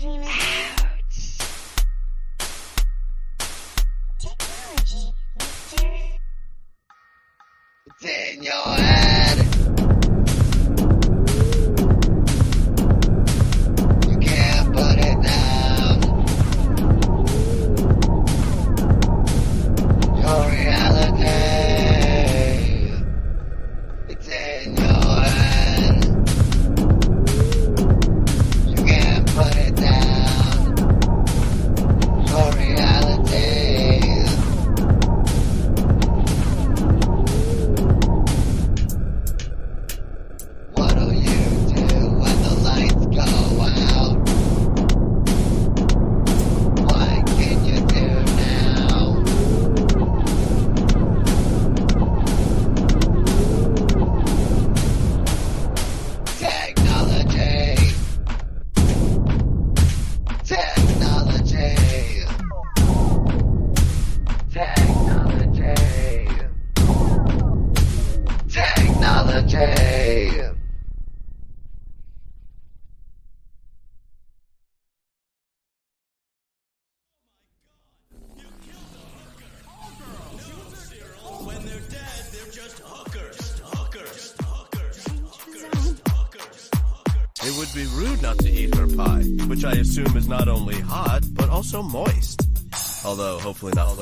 dreaming out. Technology, mister. It's in your head. You can't put it down. Your reality. It's in your head. You can't put it down. Your reality. What do you do when the lights go out? What can you do now? Technology. Technology. Technology. Technology. When they're dead, they're just hookers. Hookers. It would be rude not to eat her pie, which I assume is not only hot, but also moist. Although, hopefully not.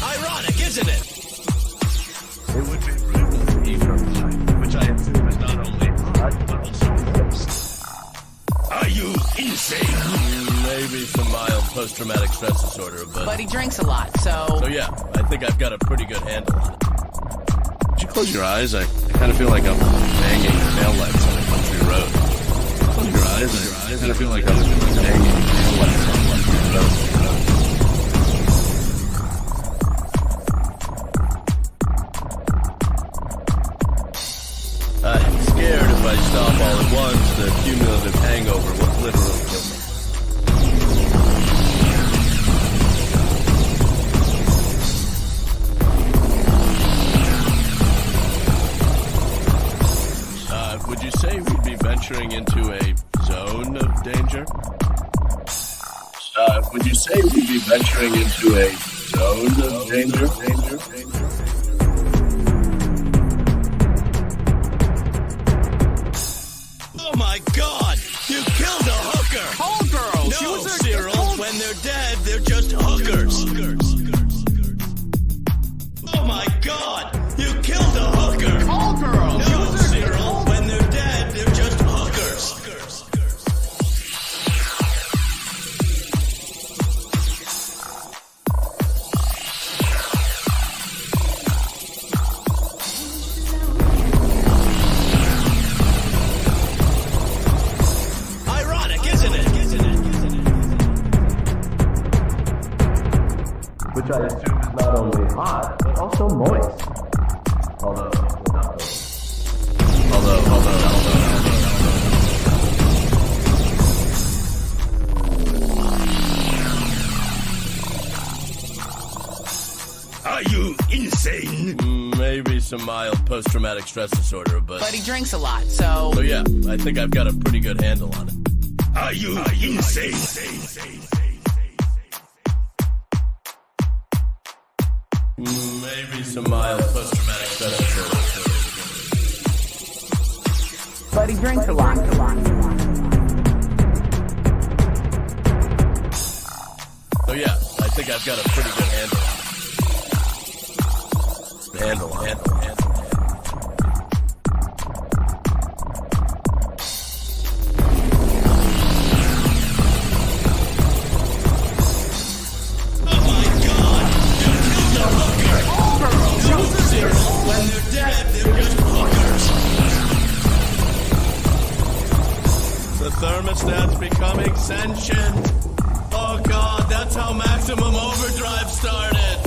Ironic, isn't it? It would be rude not to eat her pie, which I assume is not only hot, but also moist. Are you insane? Maybe some mild post-traumatic stress disorder, But he drinks a lot, so... So yeah, I think I've got a pretty good handle on it. Would you close your eyes? I kind of feel like I'm banging taillights on a country road. Close your eyes. I kind of feel like I'm banging taillights on a country road. I'm scared if I stop all at once, the cumulative hangover will literally kill me. Would you say we'd be venturing into a zone of danger? Would you say we'd be venturing into a zone of danger? Oh my God! You killed a hooker! Call girls! No, Cyril, when they're dead, they're just hookers. Oh my God! You killed a hooker! Call girls! No, Cyril, when they're dead, they're just hookers. Ironic, isn't it? Which I assume is not only hot, but also moist. Are you insane? Maybe some mild post-traumatic stress disorder, But he drinks a lot, so... So yeah, I think I've got a pretty good handle on it. Are you insane? Maybe some mild post-traumatic stress disorder. But he drinks a lot. So yeah, I think I've got a pretty good handle on it. Handle. When they're dead, they're just hookers. The thermostat's becoming sentient. Oh God, that's how maximum overdrive started.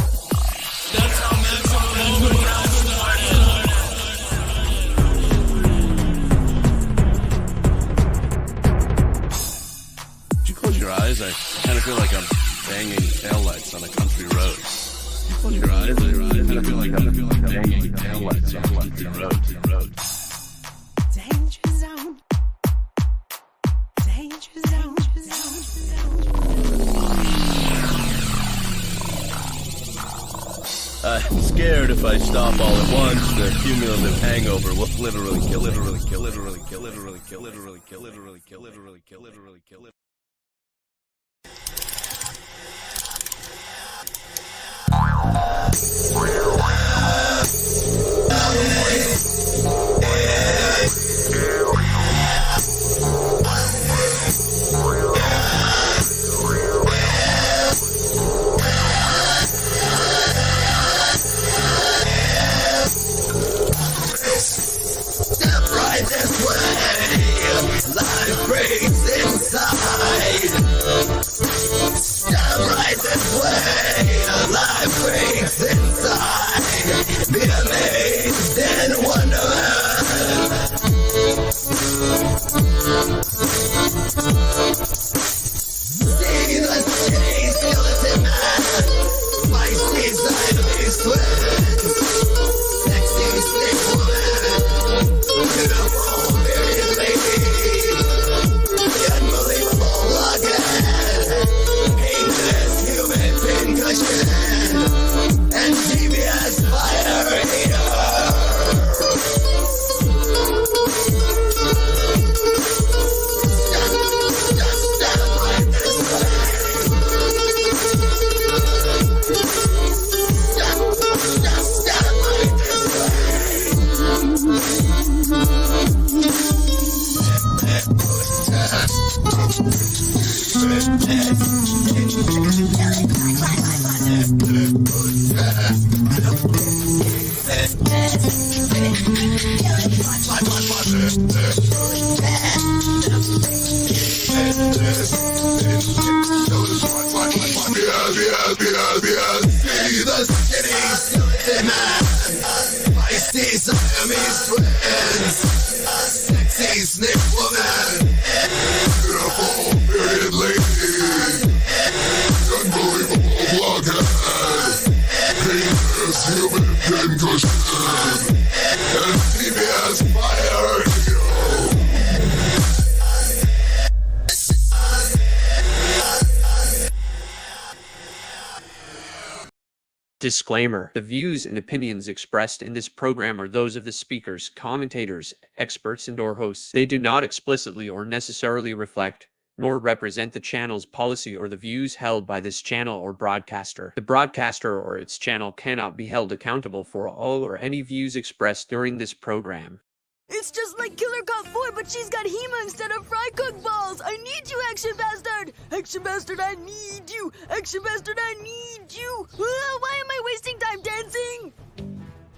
That's how maximum overdrive started. Would you close your eyes? I kind of feel like I'm banging taillights on a country road. Close your eyes. I kind of feel like I'm banging taillights on a country road. Danger zone. Danger I'm scared if I stop all at once, the cumulative hangover will literally kill it. Literally kill it. Literally kill it. Literally kill it. Literally kill it. Literally kill it. Literally kill it. Literally kill it. Step right this way. Life breaks inside. Step right this way. Life breaks inside. Be amazed and wonder. See the city skeleton man. Feisty Siamese twins. Sexy snake woman. Beautiful bearded lady. The unbelievable blockhead. Painless human pincushion. And CBS fire hater. Step right this way. Step right this See the city skeleton man. Feisty Siamese twins. Sexy snake woman. Beautiful bearded lady. Unbelievable blockhead. Painless human pincushion. And CBS fire hero. Disclaimer: the views and opinions expressed in this program are those of the speakers, commentators, experts, and/or hosts. They do not explicitly or necessarily reflect nor represent the channel's policy or the views held by this channel or broadcaster. The broadcaster or its channel cannot be held accountable for all or any views expressed during this program. It's just like Killer Cop 4, but she's got Hema instead of fry cook balls. I need you, Action Bastard. Action Bastard, I need you. Action Bastard, I need you. Why am I wasting time dancing?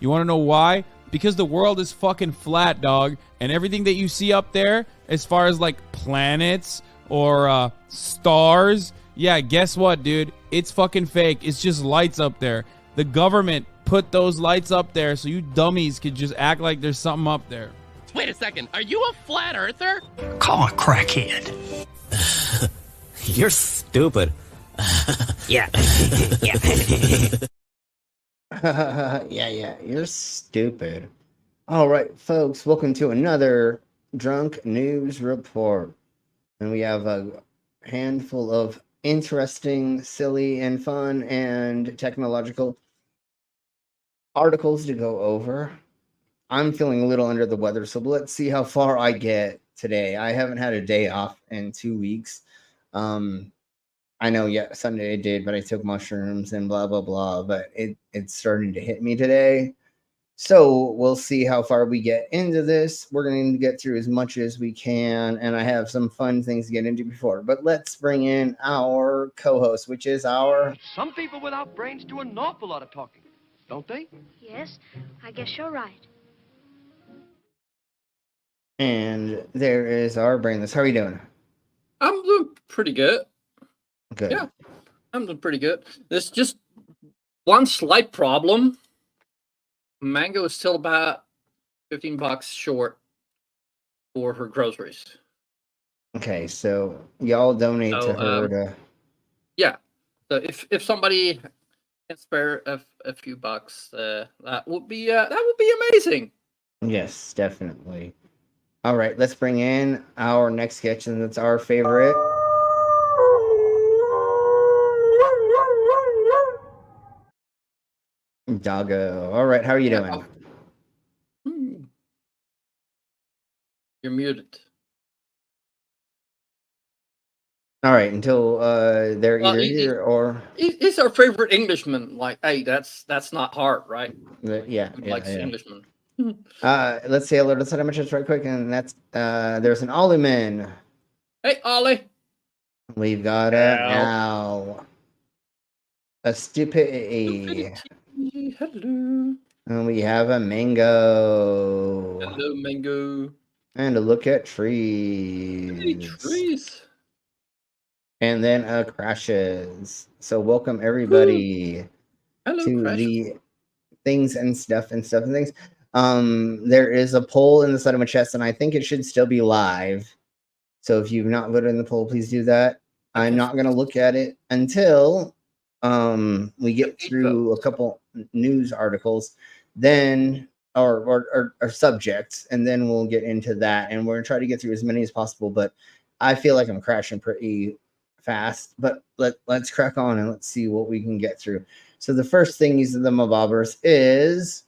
You want to know why? Because the world is fucking flat, dog. And everything that you see up there, as far as like planets or stars, yeah, guess what, dude? It's fucking fake. It's just lights up there. The government put those lights up there so you dummies could just act like there's something up there. Wait a second, are you a flat earther? Call a crackhead. You're stupid. Yeah. Yeah, you're stupid. All right, folks, welcome to another Drunk News Report. And we have a handful of interesting, silly, and fun and technological articles to go over. I'm feeling a little under the weather, so let's see how far I get today. I haven't had a day off in 2 weeks. I know, yeah, Sunday I did, but I took mushrooms and blah, blah, blah, but it's starting to hit me today. So we'll see how far we get into this. We're going to get through as much as we can, and I have some fun things to get into before. But let's bring in our co-host, which is our... Some people without brains do an awful lot of talking, don't they? Yes, I guess you're right. And there is our brainless. How are you doing? I'm doing pretty good. Good. Yeah, I'm doing pretty good. There's just one slight problem. Mango is still about $15 short for her groceries. Okay, so y'all donate to her to... Yeah, so if somebody can spare a few bucks, that would be amazing. Yes, definitely. All right, let's bring in our next sketch, and that's our favorite. Doggo. All right, how are you doing? You're muted. All right, until they're either here or He's our favorite Englishman. Like, hey, that's not hard, right? yeah, He likes Englishman. Let's say hello to Sedimentous right quick, and that's there's an Ollie. Hey, Ollie. We've got Al. A stupid. Hello. And we have a Mango. Hello, Mango. And a look at trees. Hey, trees. And then Crashes. So welcome everybody Hello, to Crashes. the things and stuff and things. There is a poll in the side of my chest, and I think it should still be live. So if you've not voted in the poll, please do that. I'm not gonna look at it until we get through a couple news articles, then or subjects, and then we'll get into that. And we're gonna try to get through as many as possible. But I feel like I'm crashing pretty fast. But let's crack on and let's see what we can get through. So the first thing these are the mobobbers is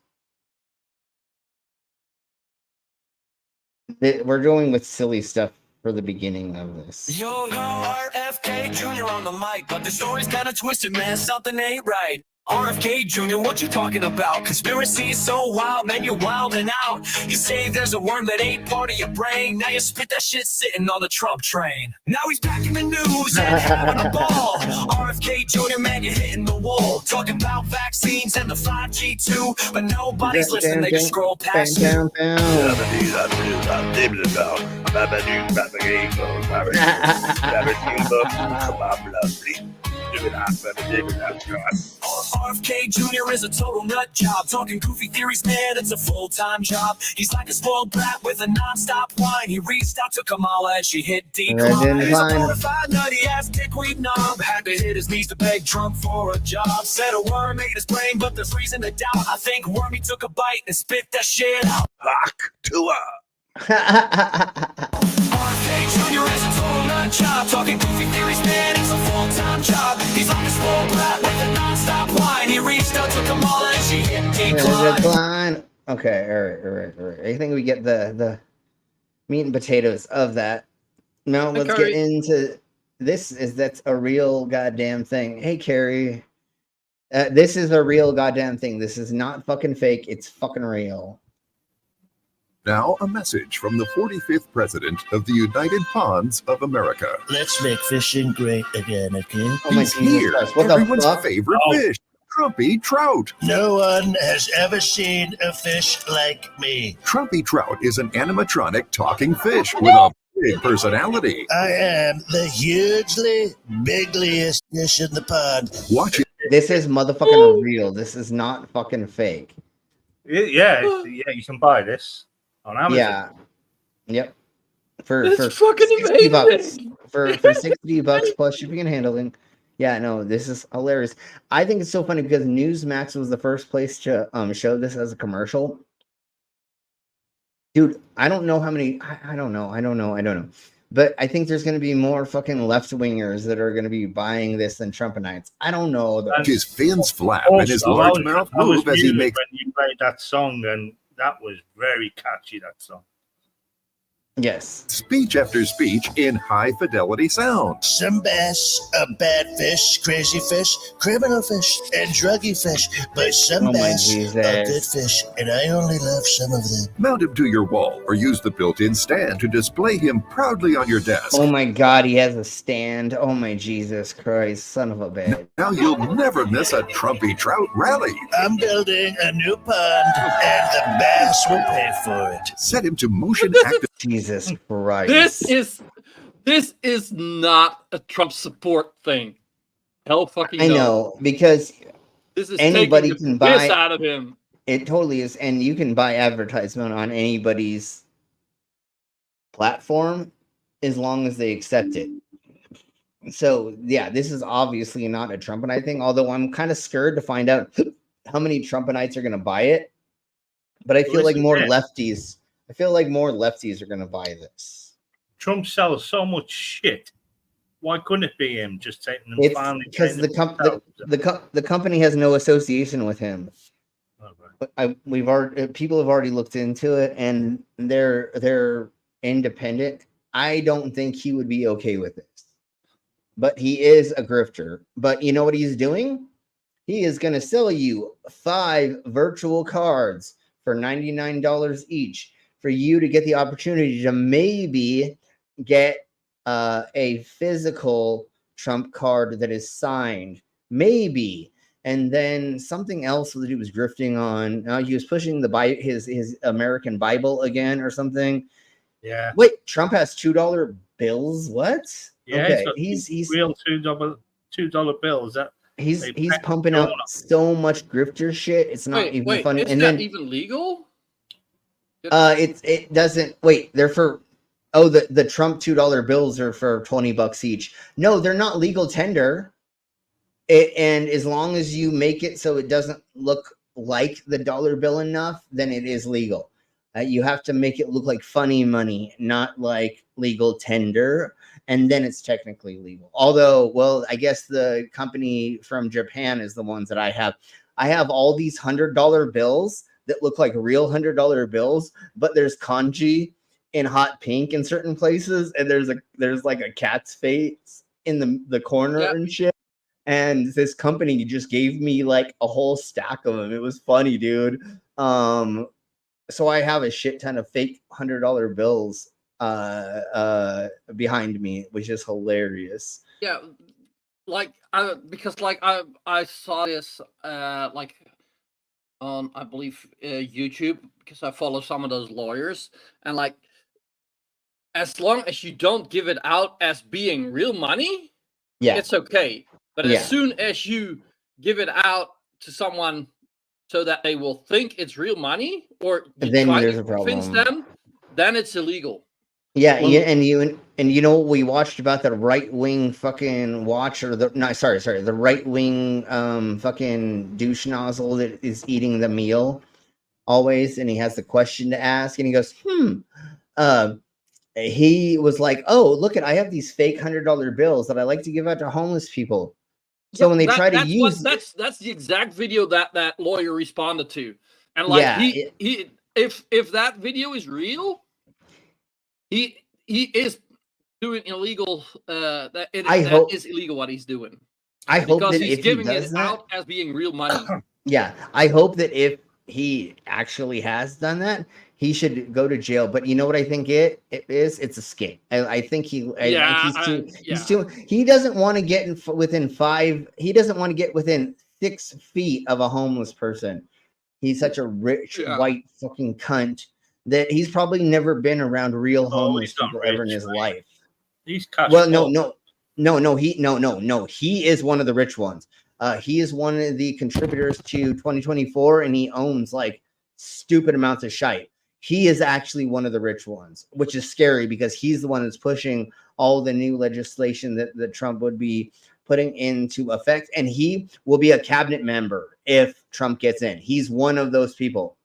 that we're going with silly stuff for the beginning of this. Yo, RFK Jr. on the mic, but the story's kind of twisted, man. Something ain't right. RFK Jr., what you talking about? Conspiracy is so wild, man, you're wilding out. You say there's a worm that ain't part of your brain. Now you spit that shit sitting on the Trump train. Now he's back in the news and having a ball. RFK Jr., man, you're hitting the wall. Talking about vaccines and the 5G too, but nobody's listening, they just scroll past you. RFK Jr. is a total nut job. Talking goofy theories, man, it's a full-time job. He's like a spoiled brat with a non-stop whine. He reached out to Kamala and she hit decline. He's a mortified nutty-ass dickweed knob. Had to hit his knees to beg Trump for a job. Said a worm ate his brain, but there's reason to doubt. I think Wormy took a bite and spit that shit out. Fuck to RFK Jr. is a total nut job. Talking goofy theories, man, it's a full-time job. He's like a spoiled brat with a non-stop whine. He reached out to Kamala and she hit decline. Okay, all right. I think we get the meat and potatoes of that. Now let's get into this. That's a real goddamn thing. Hey, Carrie, this is a real goddamn thing. This is not fucking fake. It's fucking real. Now, a message from the 45th President of the United Ponds of America. Let's make fishing great again, okay? Oh my He's here, Christ, what everyone's the fuck? favorite fish, Trumpy Trout. No one has ever seen a fish like me. Trumpy Trout is an animatronic talking fish with a big personality. I am the hugely bigliest fish in the pond. Watch it. This is motherfucking real. This is not fucking fake. Yeah, you can buy this on Amazon. Yeah. Yep. For fucking 60 bucks. amazing. For 60 bucks plus shipping and handling. Yeah, no, this is hilarious. I think it's so funny because Newsmax was the first place to show this as a commercial. Dude, I don't know how many. I don't know. But I think there's going to be more fucking left-wingers that are going to be buying this than Trumpenites. I don't know. Though. His fins flap and his large mouth move as he makes. When you played that song, and that was very catchy, that song. Yes. Speech after speech in high fidelity sound. Some bass are bad fish, crazy fish, criminal fish, and druggy fish. But some bass are good fish, and I only love some of them. Mount him to your wall or use the built-in stand to display him proudly on your desk. Oh my God, he has a stand. Oh my Jesus Christ, son of a bitch. Now you'll never miss a Trumpy Trout rally. I'm building a new pond, and the bass will pay for it. Set him to motion active. Jesus Christ. This is not a Trump support thing. Hell fucking I know, because this is anybody taking can the piss buy out of him. It totally is, and you can buy advertisement on anybody's platform as long as they accept it. So yeah, this is obviously not a Trumpenite thing, although I'm kind of scared to find out how many Trumpenites are going to buy it. But I feel like more lefties. I feel like more lefties are going to buy this. Trump sells so much shit. Why couldn't it be him just taking them? It's because the company has no association with him. People have already looked into it, and they're independent. I don't think he would be okay with this, but he is a grifter. But you know what he's doing? He is going to sell you 5 virtual cards for $99 each for you to get the opportunity to maybe get a physical Trump card that is signed, maybe. And then something else that he was grifting on. He was pushing his American Bible again or something. Yeah. Wait, Trump has $2 bills? What? Yeah, okay, he's real $2 bills. He's pumping out so much grifter shit. It's not even funny. Is and that then even legal? it doesn't wait. They're for the Trump $2 bills are for $20 each. No, they're not legal tender. And as long as you make it so it doesn't look like the dollar bill enough, then it is legal. You have to make it look like funny money, not like legal tender, and then it's technically legal. Although, well, I guess the company from Japan is the ones that I have. I have all these $100 bills that look like real $100 bills, but there's kanji in hot pink in certain places, and there's like a cat's face in the corner and shit. And this company just gave me like a whole stack of them. It was funny, dude. So I have a shit ton of fake $100 bills behind me, which is hilarious. Yeah, because I saw this like on, I believe, YouTube, because I follow some of those lawyers, and like, as long as you don't give it out as being real money, it's okay. But as soon as you give it out to someone so that they will think it's real money, or you then try there's to a problem. convince them, then it's illegal. Yeah, and you know what we watched about the right wing fucking the right wing fucking douche nozzle that is eating the meal always, and he has the question to ask, and he goes, he was like, oh, look I have these fake $100 bills that I like to give out to homeless people. So when they try to use that's the exact video that lawyer responded to, and like he if that video is real, he is doing illegal. That is illegal what he's doing. I hope because that he's if giving he does it that, out as being real money. Yeah, I hope that if he actually has done that, he should go to jail. But you know what I think it is? It's a skit. I think he doesn't want to get within 5. He doesn't want to get within 6 feet of a homeless person. He's such a rich white fucking cunt that he's probably never been around real homeless people ever in his life. He's no. He is one of the rich ones. He is one of the contributors to 2024, and he owns like stupid amounts of shite. He is actually one of the rich ones, which is scary because he's the one that's pushing all the new legislation that Trump would be putting into effect. And he will be a cabinet member if Trump gets in. He's one of those people.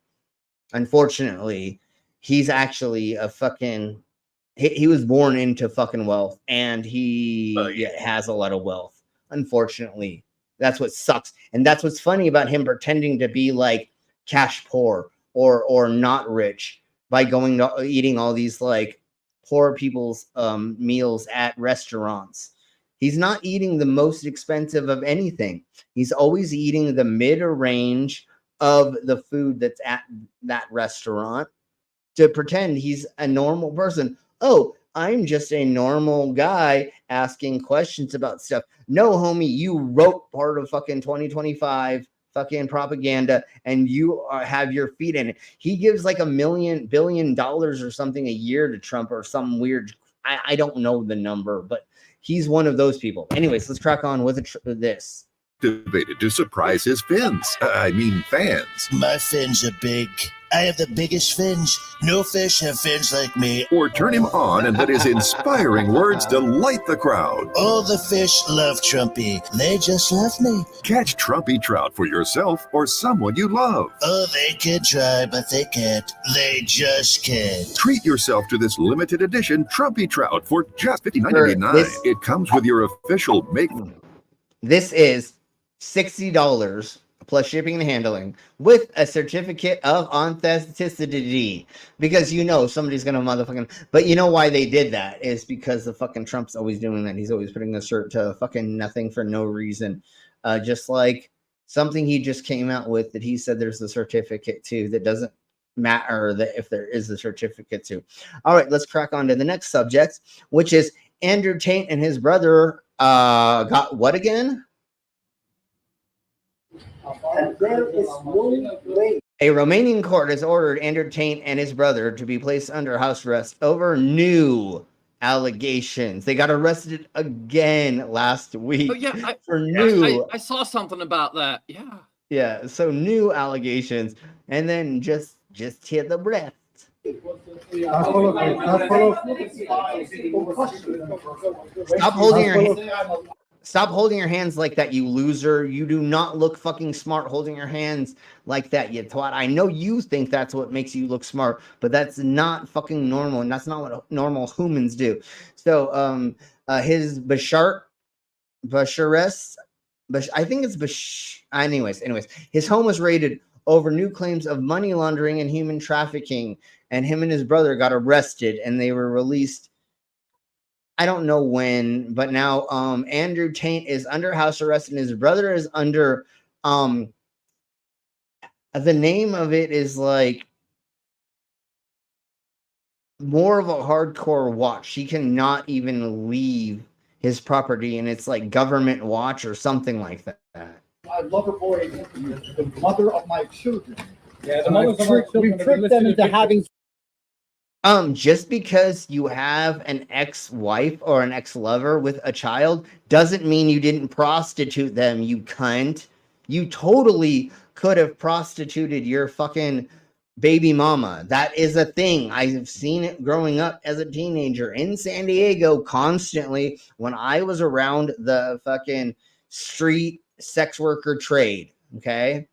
Unfortunately, he's actually a fucking... He was born into fucking wealth, and he has a lot of wealth. Unfortunately, that's what sucks. And that's what's funny about him pretending to be like cash poor or not rich by going to eating all these like poor people's meals at restaurants. He's not eating the most expensive of anything. He's always eating the mid-range of the food that's at that restaurant to pretend he's a normal person. Oh, I'm just a normal guy asking questions about stuff. No, homie, you wrote part of fucking 2025 fucking propaganda, and you have your feet in it. He gives like $1 billion or something a year to Trump, or some weird... I don't know the number, but he's one of those people. Anyways, let's crack on with this. Activated to surprise his fans. My fins are big. I have the biggest fins. No fish have fins like me. Or turn him on and let his inspiring words delight the crowd. All the fish love Trumpy. They just love me. Catch Trumpy Trout for yourself or someone you love. Oh, they can try, but they can't. They just can't. Treat yourself to this limited edition Trumpy Trout for just $59.99. It comes with your official make. This is $60 plus shipping and handling with a certificate of authenticity, because you know somebody's gonna motherfucking. But you know why they did that is because the fucking Trump's always doing that. He's always putting a cert to fucking nothing for no reason. Just like something he just came out with that he said there's a certificate to that doesn't matter that if there is a certificate to. All right, let's crack on to the next subject, which is Andrew Tate and his brother got what again? A Romanian court has ordered Andrew Tate and his brother to be placed under house arrest over new allegations. They got arrested again last week. Oh yeah, for new. I saw something about that. Yeah. Yeah, so new allegations, and then just hear the breath. Stop holding your hands like that, you loser. You do not look fucking smart holding your hands like that, you twat. I know you think that's what makes you look smart, but that's not fucking normal, and that's not what normal humans do. So, his Bashares, I think it's anyways, his home was raided over new claims of money laundering and human trafficking, and him and his brother got arrested, and they were released. I don't know when, but now Andrew Tate is under house arrest and his brother is under the name of it is like more of a hardcore watch. He cannot even leave his property, and it's like government watch or something like that. I love her boy, the mother of my children. Yeah, the mother of my children. We tricked them into having. Just because you have an ex-wife or an ex-lover with a child doesn't mean you didn't prostitute them, you cunt. You totally could have prostituted your fucking baby mama. That is a thing. I've seen it growing up as a teenager in San Diego constantly when I was around the fucking street sex worker trade, okay?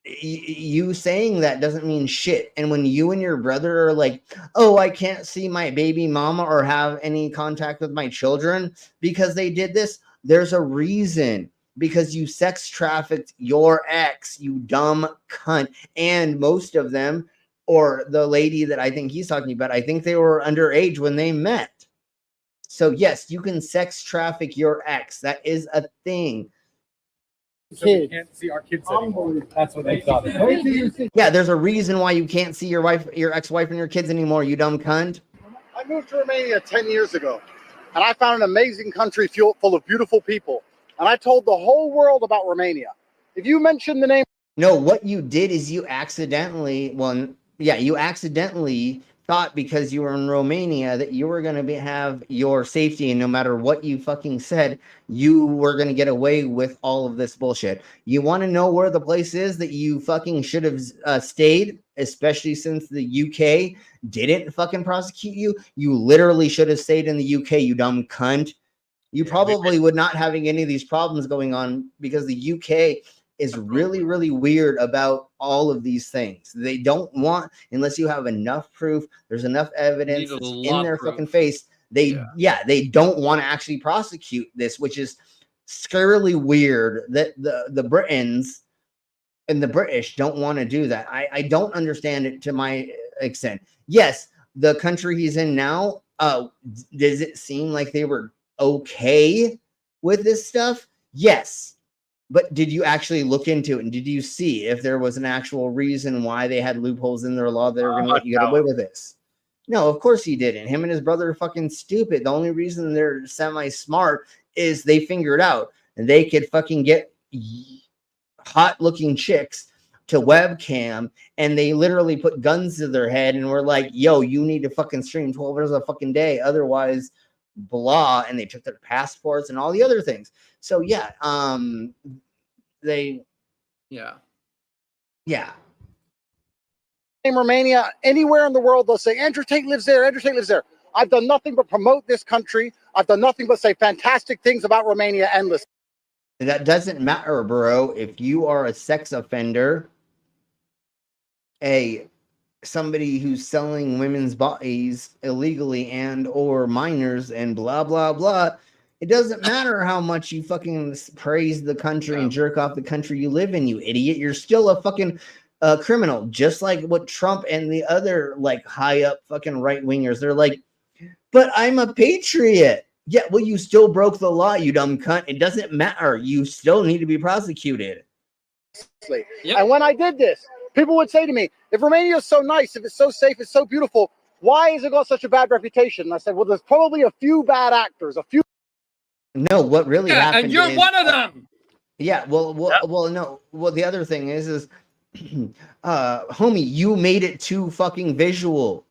You saying that doesn't mean shit. And when you and your brother are like, oh, I can't see my baby mama or have any contact with my children because they did this, there's a reason. Because you sex trafficked your ex, you dumb cunt. And most of them, or the lady that I think he's talking about, I think they were underage when they met. So yes, you can sex traffic your ex. That is a thing. So we can't see our kids anymore. That's what they thought. Yeah, there's a reason why you can't see your wife, your ex-wife, and your kids anymore, you dumb cunt. I moved to Romania 10 years ago, and I found an amazing country full of beautiful people. And I told the whole world about Romania. If you mention the name... No, what you did is you accidentally, you accidentally thought because you were in Romania that you were going to have your safety, and no matter what you fucking said, you were going to get away with all of this bullshit. You want to know where the place is that you fucking should have stayed, especially since the UK didn't fucking prosecute you? You literally should have stayed in the UK, you dumb cunt. You probably would not having any of these problems going on because the UK is really, really weird about all of these things. They don't want, unless you have enough proof, there's enough evidence in their fucking face. They don't want to actually prosecute this, which is scarily weird that the Britons and the British don't want to do that. I don't understand it to my extent. Yes, the country he's in now, does it seem like they were okay with this stuff? Yes. But did you actually look into it, and did you see if there was an actual reason why they had loopholes in their law that are going to let you get away with this? No, of course he didn't. Him and his brother are fucking stupid. The only reason they're semi-smart is they figured out and they could fucking get hot-looking chicks to webcam, and they literally put guns to their head and were like, yo, you need to fucking stream 12 hours a fucking day, otherwise blah, and they took their passports and all the other things. So yeah, In Romania, anywhere in the world, they'll say, Andrew Tate lives there, Andrew Tate lives there. I've done nothing but promote this country. I've done nothing but say fantastic things about Romania endless. That doesn't matter, bro. If you are a sex offender, somebody who's selling women's bodies illegally and or minors and blah blah blah, It doesn't matter how much you fucking praise the country and jerk off the country you live in, you idiot. You're still a fucking criminal, just like what Trump and the other like high up fucking right wingers. They're like, but I'm a patriot. Yeah, well, you still broke the law, you dumb cunt. It doesn't matter. You still need to be prosecuted. And when I did this, people would say to me, if Romania is so nice, if it's so safe, it's so beautiful, why has it got such a bad reputation? And I said, well, there's probably a few bad actors, a few. No, what really happened and you're is, one of them. Yeah, well, no. Well, the other thing is homie, you made it too fucking visual.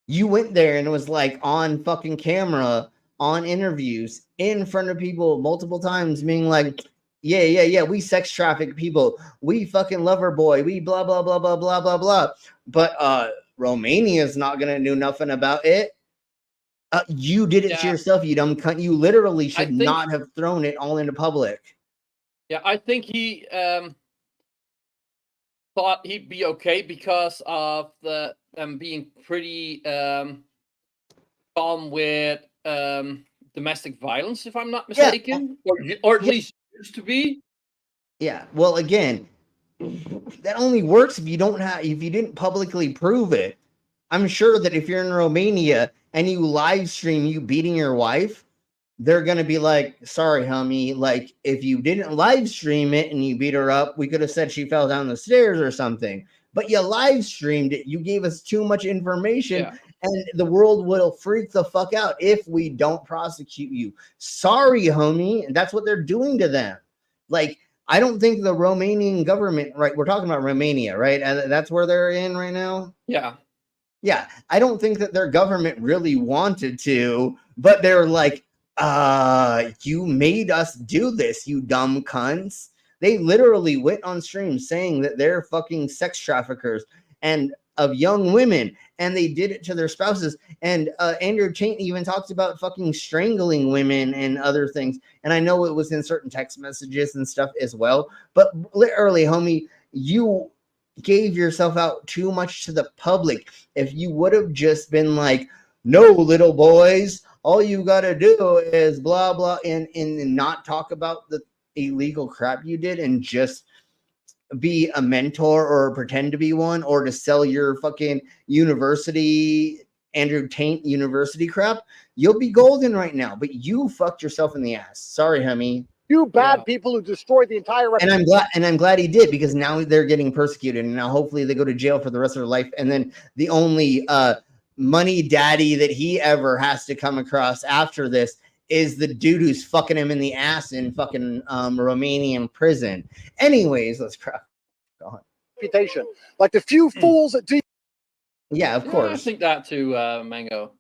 You went there and it was like on fucking camera, on interviews, in front of people multiple times, being like, yeah, we sex traffic people. We fucking lover boy. We blah, blah, blah, blah, blah, blah, blah. But Romania's not going to do nothing about it. You did it to yourself, you dumb cunt. You literally should not have thrown it all into public. Yeah, I think he thought he'd be okay because of the being pretty calm with domestic violence, if I'm not mistaken, or at least used to be. Yeah, well, again, that only works if you didn't publicly prove it. I'm sure that if you're in Romania and you live stream you beating your wife, they're going to be like, sorry, homie. Like, if you didn't live stream it and you beat her up, we could have said she fell down the stairs or something. But you live streamed it. You gave us too much information, and the world will freak the fuck out if we don't prosecute you. Sorry, homie. That's what they're doing to them. Like, I don't think the Romanian government, right? We're talking about Romania, right? And that's where they're in right now. Yeah. Yeah, I don't think that their government really wanted to, but they're like, you made us do this, you dumb cunts. They literally went on stream saying that they're fucking sex traffickers and of young women, and they did it to their spouses. And Andrew Tate even talked about fucking strangling women and other things. And I know it was in certain text messages and stuff as well, but literally, homie, you gave yourself out too much to the public. If you would have just been like, no, little boys, all you got to do is blah, blah, and not talk about the illegal crap you did and just be a mentor or pretend to be one, or to sell your fucking university, Andrew Tate university crap, you'll be golden right now. But you fucked yourself in the ass. Sorry, homie. You bad people who destroyed the entire And I'm glad he did, because now they're getting persecuted, and now hopefully they go to jail for the rest of their life. And then the only money daddy that he ever has to come across after this is the dude who's fucking him in the ass in fucking Romanian prison. Anyways, let's crack on. Reputation, like the few fools that do. Yeah, of course. I think that too, Mango.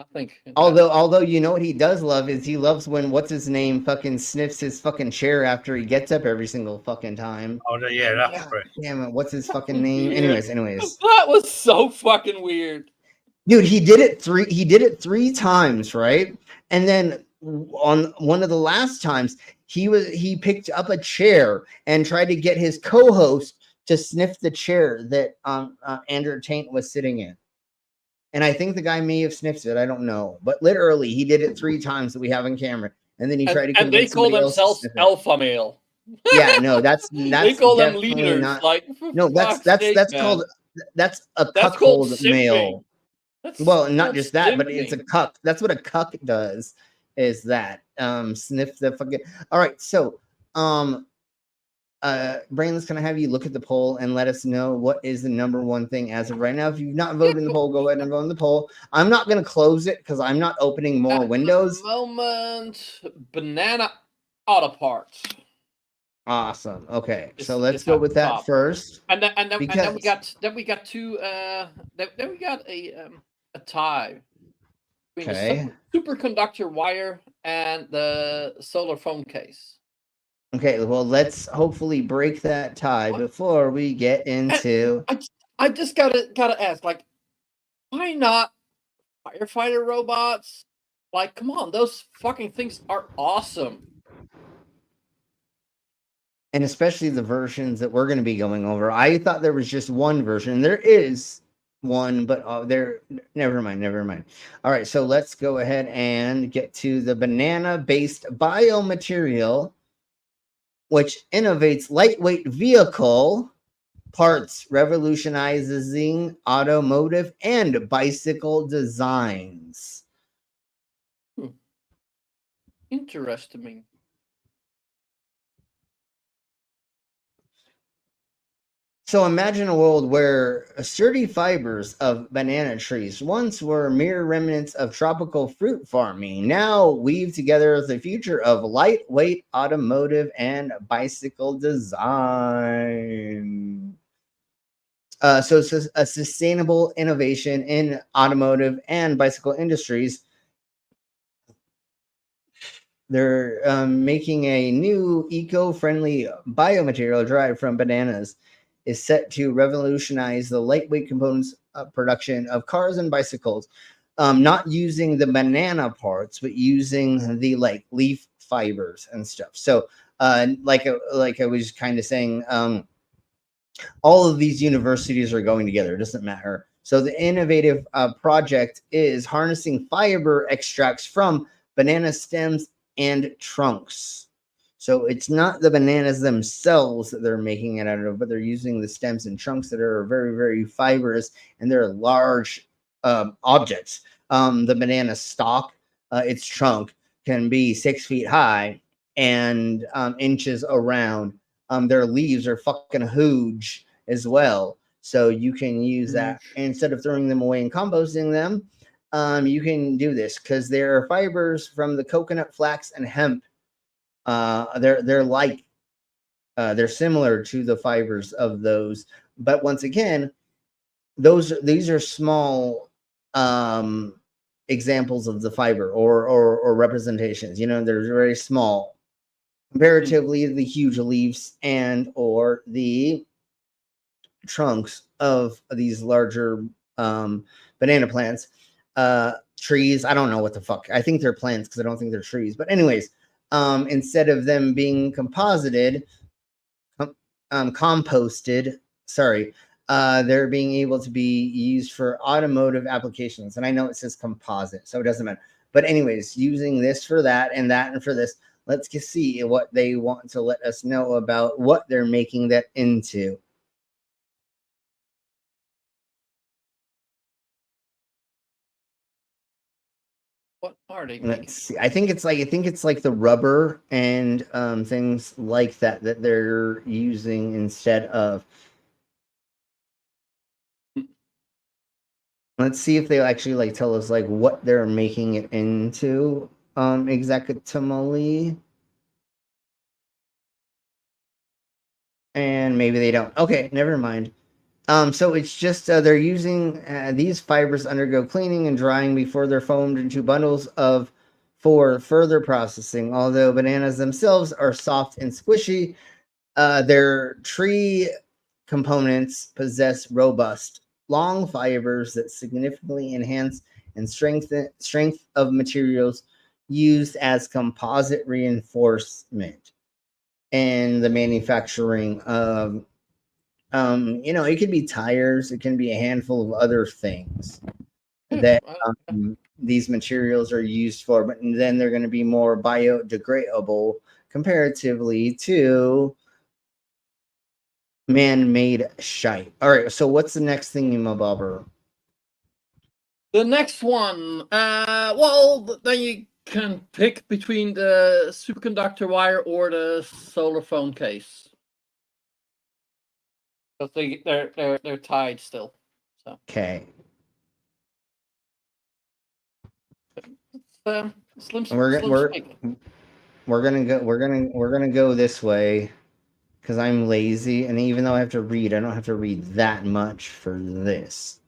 I think. Although you know what he does love is he loves when what's his name fucking sniffs his fucking chair after he gets up every single fucking time. Oh yeah, that's great. Damn it, what's his fucking name? Anyways. That was so fucking weird. Dude, he did it three times, right? And then on one of the last times, he picked up a chair and tried to get his co-host to sniff the chair that Andrew Tate was sitting in. And I think the guy may have sniffed it. I don't know. But literally, he did it 3 times that we have on camera. And then he tried to. And they call themselves alpha male. Yeah, no, that's they call them leaders. Not, like no, that's called a cuckold male. Well, not just that, but it's a cuck. That's what a cuck does. Is that sniff the fucking. All right, so Brainless, can I have you look at the poll and let us know what is the number one thing as of right now? If you've not voted in the poll, go ahead and vote in the poll. I'm not going to close it because I'm not opening more windows. Moment, banana auto parts. Awesome. Okay, so let's go with that first. And then we got two. Then we got a tie between the superconductor wire and the solar phone case. Okay, well, let's hopefully break that tie before we get into. I just gotta ask, like, why not firefighter robots? Like, come on, those fucking things are awesome. And especially the versions that we're going to be going over. I thought there was just one version. There is one, but they're never mind. All right, so let's go ahead and get to the banana-based biomaterial, which innovates lightweight vehicle parts, revolutionizing automotive and bicycle designs. Interesting. So imagine a world where sturdy fibers of banana trees once were mere remnants of tropical fruit farming, now weave together the future of lightweight automotive and bicycle design. So it's a sustainable innovation in automotive and bicycle industries. They're making a new eco-friendly biomaterial derived from bananas is set to revolutionize the lightweight components production of cars and bicycles, not using the banana parts, but using the like leaf fibers and stuff. So like I was kind of saying, all of these universities are going together. It doesn't matter. So the innovative project is harnessing fiber extracts from banana stems and trunks. So it's not the bananas themselves that they're making it out of, but they're using the stems and trunks that are very, very fibrous, and they're large objects. The banana stalk, its trunk, can be 6 feet high and inches around. Their leaves are fucking huge as well. So you can use that instead of throwing them away and composting them. You can do this because they're fibers from the coconut, flax, and hemp. They're similar to the fibers of those, but once again, these are small examples of the fiber or representations. You know, they're very small comparatively to the huge leaves and or the trunks of these larger banana plants. Trees, I don't know what the fuck. I think they're plants because I don't think they're trees. But anyways, instead of them being composted, they're being able to be used for automotive applications. And I know it says composite, so it doesn't matter. But anyways, using this for that and for this, let's just see what they want to let us know about what they're making that into. What are they? Let's see. I think it's like the rubber and things like that they're using instead of. Let's see if they actually like tell us like what they're making it into exactly. And maybe they don't. Okay, never mind. So it's just they're using these fibers undergo cleaning and drying before they're foamed into bundles for further processing. Although bananas themselves are soft and squishy, their tree components possess robust, long fibers that significantly enhance and strength of materials used as composite reinforcement and the manufacturing of. It could be tires, it can be a handful of other things that these materials are used for, but then they're going to be more biodegradable comparatively to man-made shite. All right, so what's the next thing, Emo Bobber? The next one, then you can pick between the superconductor wire or the solar phone case. But they're tied still. So okay. We're gonna go this way because I'm lazy, and even though I have to read, I don't have to read that much for this.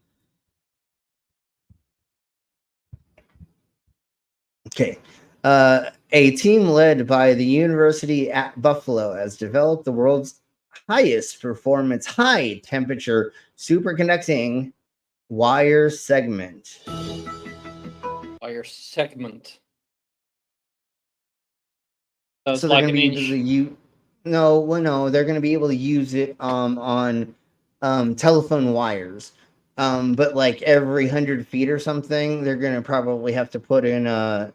Okay. A team led by the University at Buffalo has developed the world's highest performance, high temperature superconducting wire segment. Wire segment. So they're going to be able to use. No, they're going to be able to use it on telephone wires. But like every 100 feet or something, they're gonna probably have to put in a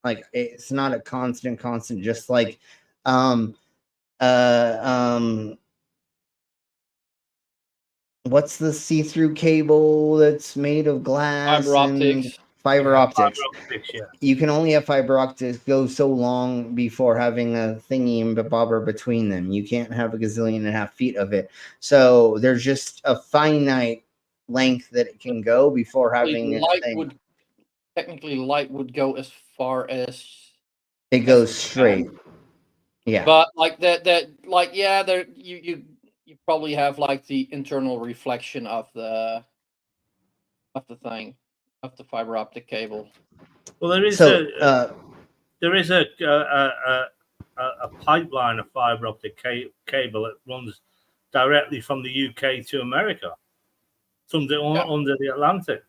like it's not a constant, just like uh um what's the see-through cable that's made of glass Fiber and optics. fiber optics? Fiber optics, yeah. You can only have fiber optics go so long before having a thingy and bobber between them. You can't have a gazillion and a half feet of it. So there's just a finite length that it can go before having a thing. Technically, light would go as far as It goes straight. Yeah. But like like yeah, there you probably have like the internal reflection of the thing, of the fiber optic cable. Well, there is a pipeline of fiber optic cable that runs directly from the UK to America, under the Atlantic.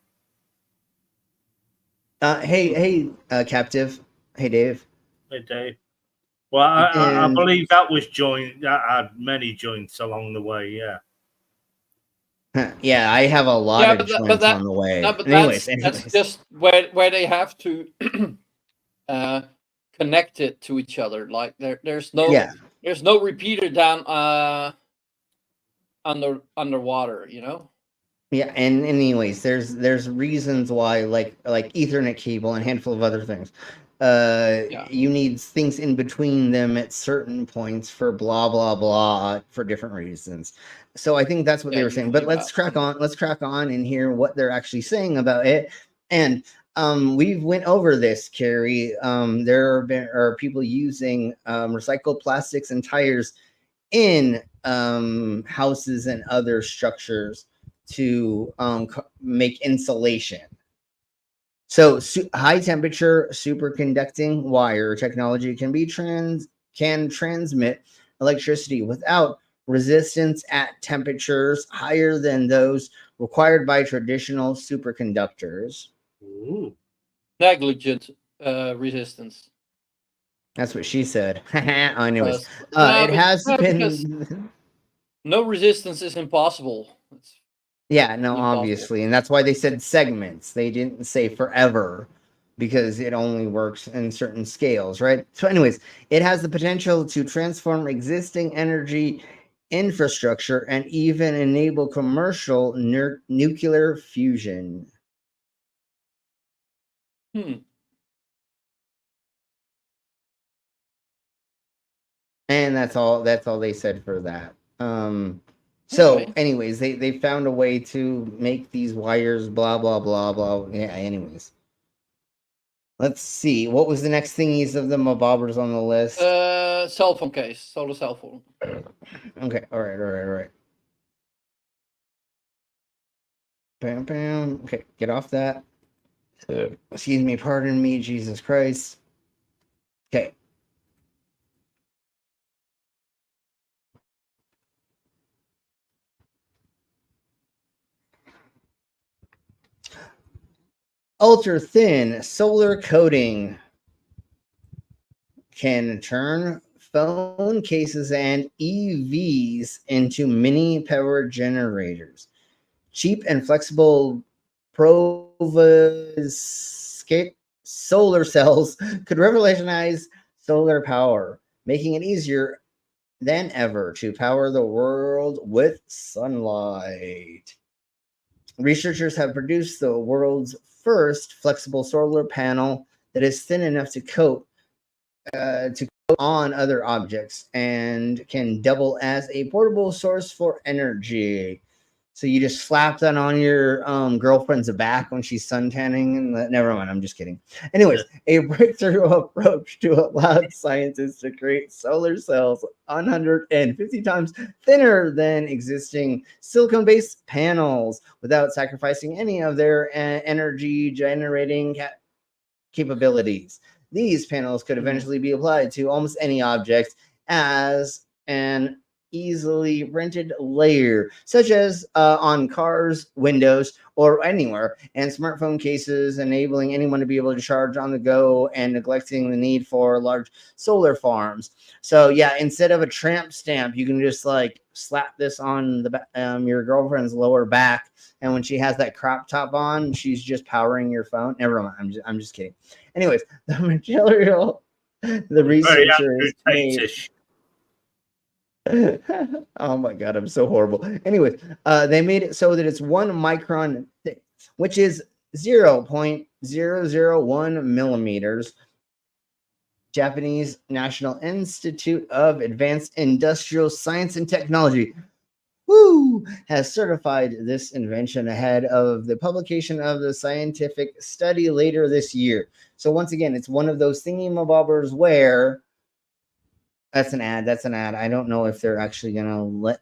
Hey, Captive. Hey, Dave. Hey, Dave. Well, I believe that was joined. That had many joints along the way. Yeah. Yeah, I have a lot of joints on the way. No, but anyways. That's just where they have to connect it to each other. Like there's no repeater down underwater, you know. Yeah, and anyways, there's reasons why like Ethernet cable and a handful of other things. You need things in between them at certain points for blah blah blah for different reasons. So I think that's what they were saying. But let's crack on and hear what they're actually saying about it. And we've went over this, Carrie. There are people using recycled plastics and tires in houses and other structures to make insulation. So high temperature superconducting wire technology can transmit electricity without resistance at temperatures higher than those required by traditional superconductors. Ooh. Negligent resistance. That's what she said. Anyways, it has been. No resistance is impossible. Yeah, no, obviously. And that's why they said segments. They didn't say forever because it only works in certain scales, right? So anyways, it has the potential to transform existing energy infrastructure and even enable commercial nuclear fusion. And that's all they said for that. So anyways, they found a way to make these wires blah blah blah blah. Yeah, anyways. Let's see. What was the next thingies of the mabobbers on the list? Cell phone case, solar cell phone. Okay, all right. Bam bam. Okay, get off that. Excuse me, pardon me, Jesus Christ. Okay. Ultra thin solar coating can turn phone cases and EVs into mini power generators. Cheap and flexible perovskite solar cells could revolutionize solar power, making it easier than ever to power the world with sunlight. Researchers have produced the world's first flexible solar panel that is thin enough to coat on other objects and can double as a portable source for energy. So you just slap that on your girlfriend's back when she's suntanning, and never mind, I'm just kidding. Anyways, a breakthrough approach to allow scientists to create solar cells 150 times thinner than existing silicon-based panels without sacrificing any of their energy generating capabilities. These panels could eventually be applied to almost any object as an easily rented layer, such as on cars, windows, or anywhere, and smartphone cases, enabling anyone to be able to charge on the go and neglecting the need for large solar farms. So yeah, instead of a tramp stamp, you can just like slap this on the your girlfriend's lower back, and when she has that crop top on, she's just powering your phone. Never mind, I'm just kidding. Anyways, the material the researchers made. Oh my god, I'm so horrible. Anyways, they made it so that it's 1 micron thick, which is 0.001 millimeters. Japanese National Institute of Advanced Industrial Science and Technology has certified this invention ahead of the publication of the scientific study later this year. So once again, it's one of those thingy-mabobbers where that's an ad. I don't know if they're actually going to let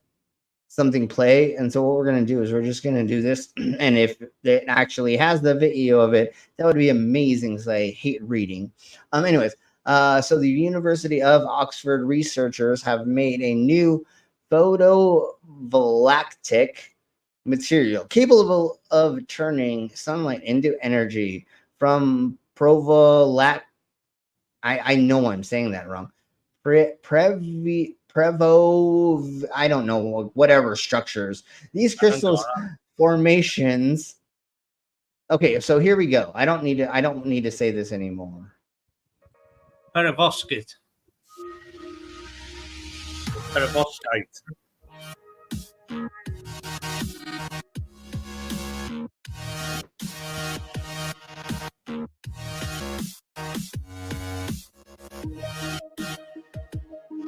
something play. And so what we're going to do is we're just going to do this. And if it actually has the video of it, that would be amazing because I hate reading. Anyways, so the University of Oxford researchers have made a new photovoltaic material capable of turning sunlight into energy from I know I'm saying that wrong. I don't know, whatever structures. These crystals formations. Okay, so here we go. I don't need to say this anymore. Perovskite.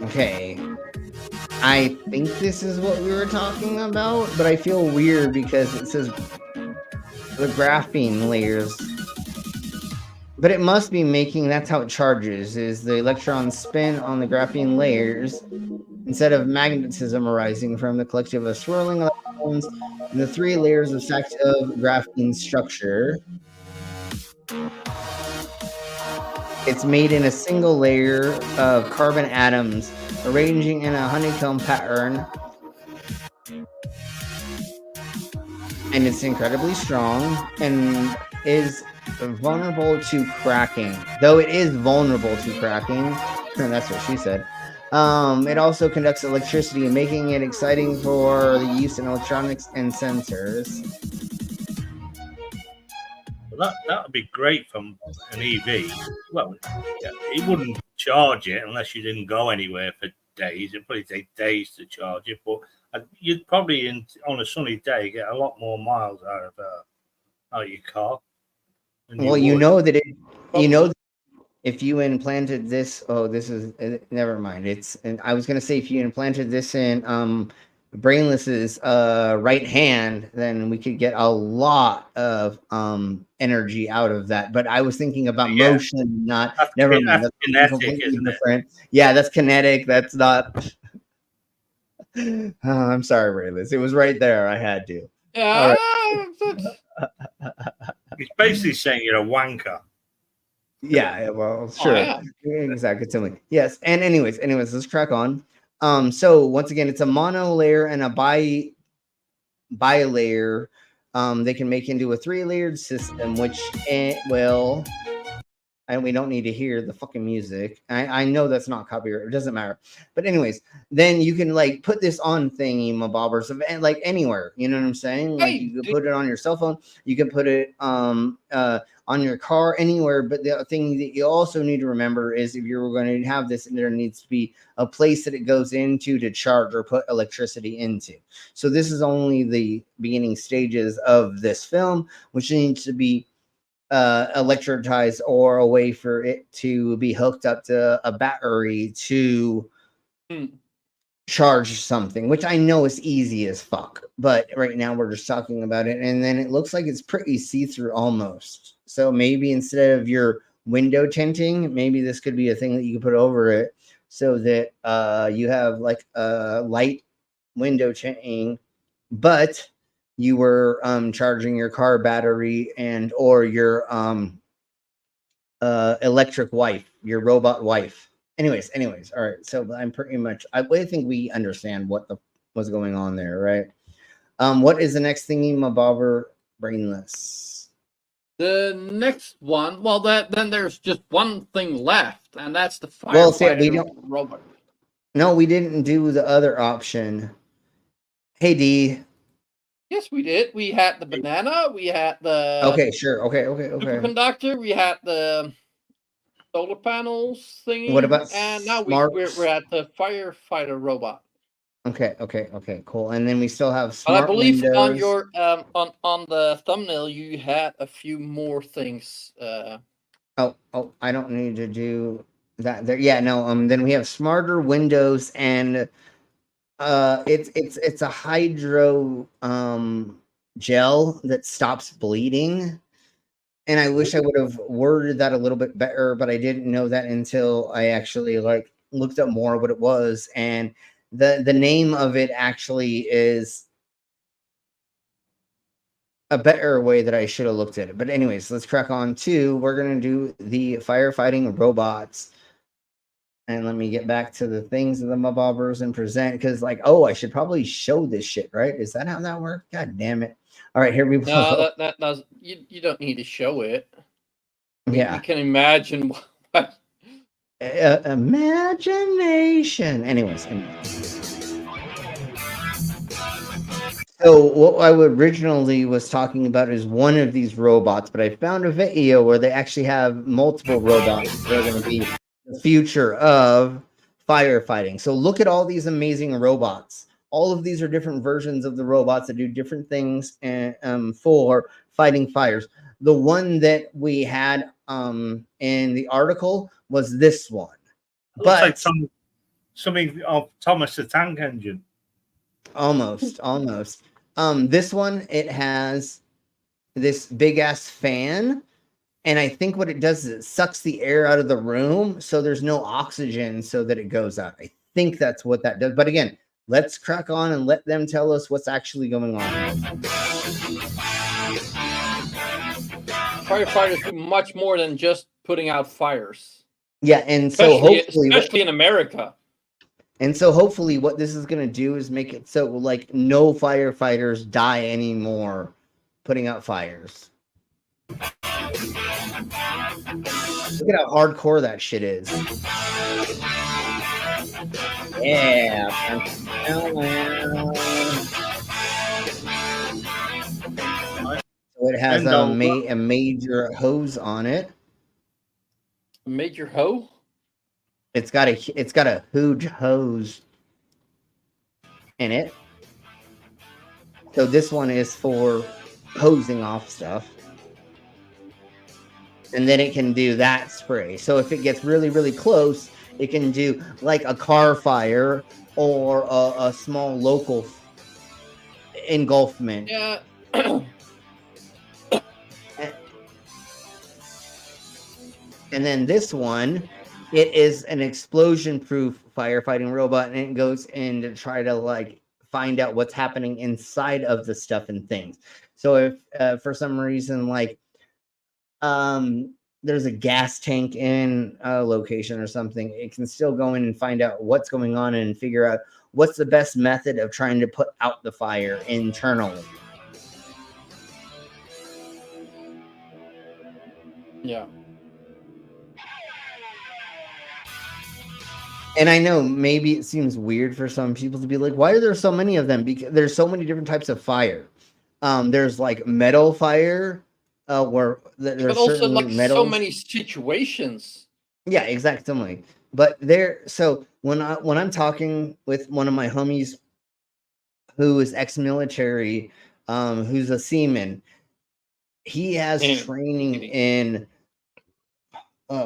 Okay. I think this is what we were talking about, but I feel weird because it says the graphene layers. But it must be making, that's how it charges, is the electrons spin on the graphene layers instead of magnetism arising from the collective of swirling electrons in the 3 layers of stacked of graphene structure. It's made in a single layer of carbon atoms arranging in a honeycomb pattern. And it's incredibly strong and is vulnerable to cracking. Though it is vulnerable to cracking, and that's what she said. It also conducts electricity, making it exciting for the use in electronics and sensors. Well, that would be great from an EV. Well, yeah, it wouldn't charge it unless you didn't go anywhere for days. It'd probably take days to charge it, but you'd probably, on a sunny day, get a lot more miles out of your car. Well, you know that if you implanted this, never mind. And I was going to say, if you implanted this in Brainless's right hand, then we could get a lot of energy out of that. But I was thinking about motion, not never mind. That's kinetic, isn't different. Yeah, that's kinetic. That's not. I'm sorry, Brainless. It was right there. I had to. Yeah. He's basically saying you're a wanker. Yeah, well, sure. Exactly. Something. Yes. And anyways, let's crack on. So once again, it's a mono layer and a bilayer. They can make into a 3-layered system, which will, and we don't need to hear the fucking music. I know that's not copyright. It doesn't matter. But anyways, then you can like put this on thingy mabobbers of like anywhere. You know what I'm saying? Like you can put it on your cell phone. You can put it on your car, anywhere. But the thing that you also need to remember is if you're going to have this, there needs to be a place that it goes into to charge or put electricity into. So this is only the beginning stages of this film, which needs to be electrotized or a way for it to be hooked up to a battery to charge something, which I know is easy as fuck. But right now we're just talking about it. And then it looks like it's pretty see-through almost. So maybe instead of your window tinting, maybe this could be a thing that you could put over it so that you have like a light window tinting, but you were charging your car battery and or your electric wife, your robot wife, anyways. All right. So I'm pretty much. I think we understand what's going on there, right? What is the next thingy, my bobber? Brainless. The next one, well, then there's just one thing left, and that's the firefighter Well, see, we don't. robot. No, we didn't do the other option. Hey, D. Yes, we did. We had the banana. We had the Okay, sure. Okay. superconductor. We had the solar panels thingy. What about and now smart? we're at the firefighter robot. Okay, cool. And then we still have But smart I believe windows. on your on the thumbnail you had a few more things. Oh, I don't need to do that there. Yeah, no. Then we have smarter windows, and it's a hydro gel that stops bleeding. And I wish I would have worded that a little bit better, but I didn't know that until I actually like looked up more what it was. And the name of it actually is a better way that I should have looked at it. But anyways, let's crack on to, we're going to do the firefighting robots. And let me get back to the things of the mobbers and present, because like, oh, I should probably show this shit, right? Is that how that works? God damn it. All right, here we go. No, that does you don't need to show it. Yeah. You can imagine what imagination. Anyways. So what I originally was talking about is one of these robots, but I found a video where they actually have multiple robots that are going to be the future of firefighting. So look at all these amazing robots. All of these are different versions of the robots that do different things for fighting fires. The one that we had in the article was this one. It looks like something of Thomas the Tank Engine. Almost. This one, it has this big ass fan, and I think what it does is it sucks the air out of the room, so there's no oxygen, so that it goes out. I think that's what that does. But again, let's crack on and let them tell us what's actually going on. firefighters do much more than just putting out fires. Yeah, and so hopefully, especially in America. And so hopefully what this is going to do is make it so like no firefighters die anymore putting out fires. Look at how hardcore that shit is. Yeah. So it has a major hose on it. A major hoe? It's got a huge hose in it. So this one is for hosing off stuff. And then it can do that spray. So if it gets really, really close, it can do like a car fire or a small local engulfment. Yeah. And then this one, it is an explosion-proof firefighting robot, and it goes in to try to like find out what's happening inside of the stuff and things. So if for some reason like there's a gas tank in a location or something, it can still go in and find out what's going on and figure out what's the best method of trying to put out the fire internally. Yeah. And I know maybe it seems weird for some people to be like, why are there so many of them? Because there's so many different types of fire. There's like metal fire, where there's but also like metals. so many situations. Yeah, exactly. But so when I'm talking with one of my homies who is ex-military, who's a seaman, he has training in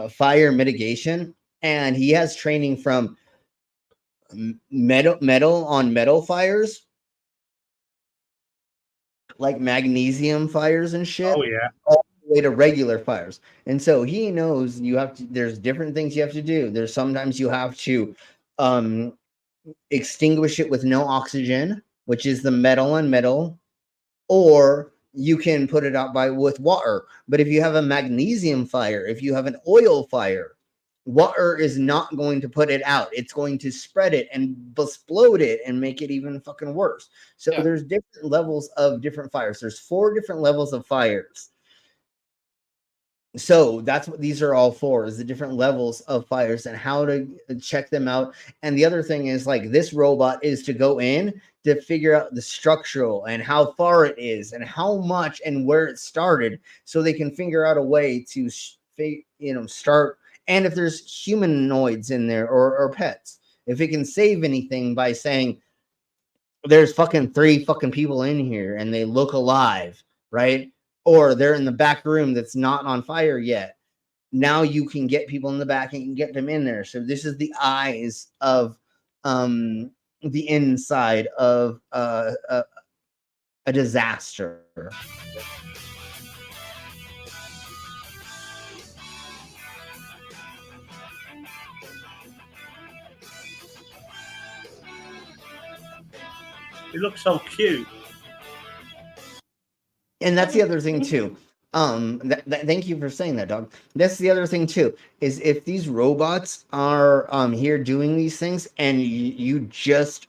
fire mitigation. And he has training from metal on metal fires, like magnesium fires and shit. Oh yeah, all the way to regular fires. And so he knows there's different things you have to do. There's sometimes you have to extinguish it with no oxygen, which is the metal on metal, or you can put it out with water. But if you have a magnesium fire, if you have an oil fire, water is not going to put it out. It's going to spread it and explode it and make it even fucking worse. So there's different levels of different fires. There's 4 different levels of fires. So that's what these are all for, is the different levels of fires and how to check them out. And the other thing is, like, this robot is to go in to figure out the structural and how far it is and how much and where it started, so they can figure out a way to start. And if there's humanoids in there or pets, if it can save anything by saying there's fucking 3 fucking people in here and they look alive, right? Or they're in the back room that's not on fire yet. Now you can get people in the back and you can get them in there. So this is the eyes of the inside of a disaster. It looks so cute. And that's the other thing too. Thank you for saying that, dog. That's the other thing too, is if these robots are here doing these things and you just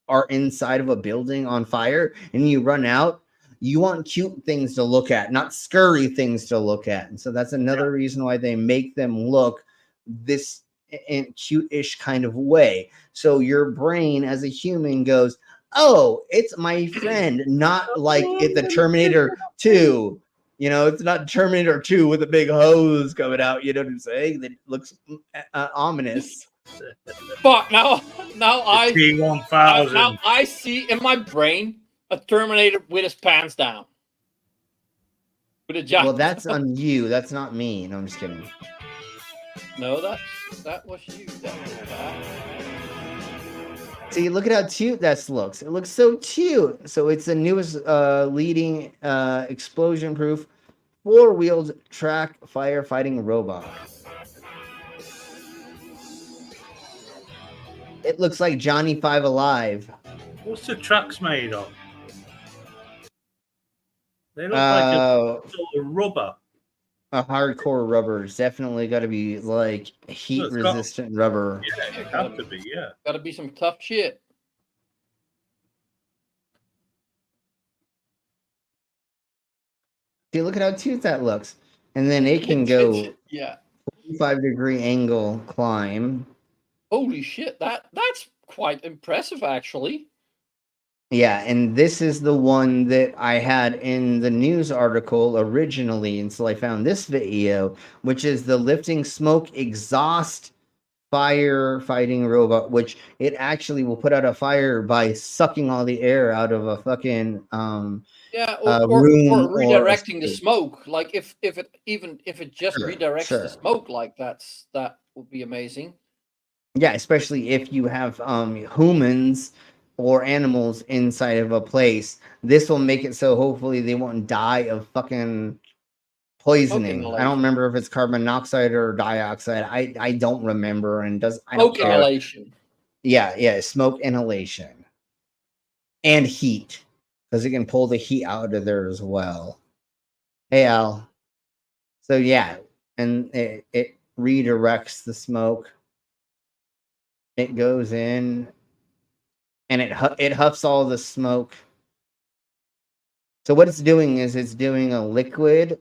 are inside of a building on fire and you run out, you want cute things to look at, not scurry things to look at. And so that's another reason why they make them look this in cute-ish kind of way. So your brain as a human goes, oh, it's my friend, not like the Terminator 2. You know, it's not Terminator 2 with a big hose coming out. You know what I'm saying? That looks ominous. Fuck, now I T-1000. now I see in my brain a Terminator with his pants down. With a jacket. Well, that's on you. That's not me. No, I'm just kidding. No, that was you. See, look at how cute that looks. It looks so cute. So it's the newest leading explosion-proof 4-wheeled track firefighting robot. It looks like Johnny 5 Alive. What's the trucks made of? They look like a sort of rubber. A hardcore rubber. It's definitely got to be like heat-resistant rubber. Yeah, it has to be, yeah. Got to be some tough shit. See, look at how cute that looks. And then it can go 45-degree angle climb. Holy shit, that's quite impressive, actually. Yeah, and this is the one that I had in the news article originally until I found this video, which is the lifting smoke exhaust firefighting robot, which it actually will put out a fire by sucking all the air out of a fucking room or redirecting the smoke. Like if it just redirects the smoke like that would be amazing. Yeah, especially if you have humans or animals inside of a place. This will make it so hopefully they won't die of fucking poisoning. I don't remember if it's carbon monoxide or dioxide. I don't remember, and smoke inhalation. Yeah, smoke inhalation. And heat. Because it can pull the heat out of there as well. Hey Al. So yeah, and it redirects the smoke. It goes in and it huffs all the smoke. So what it's doing is it's doing a liquid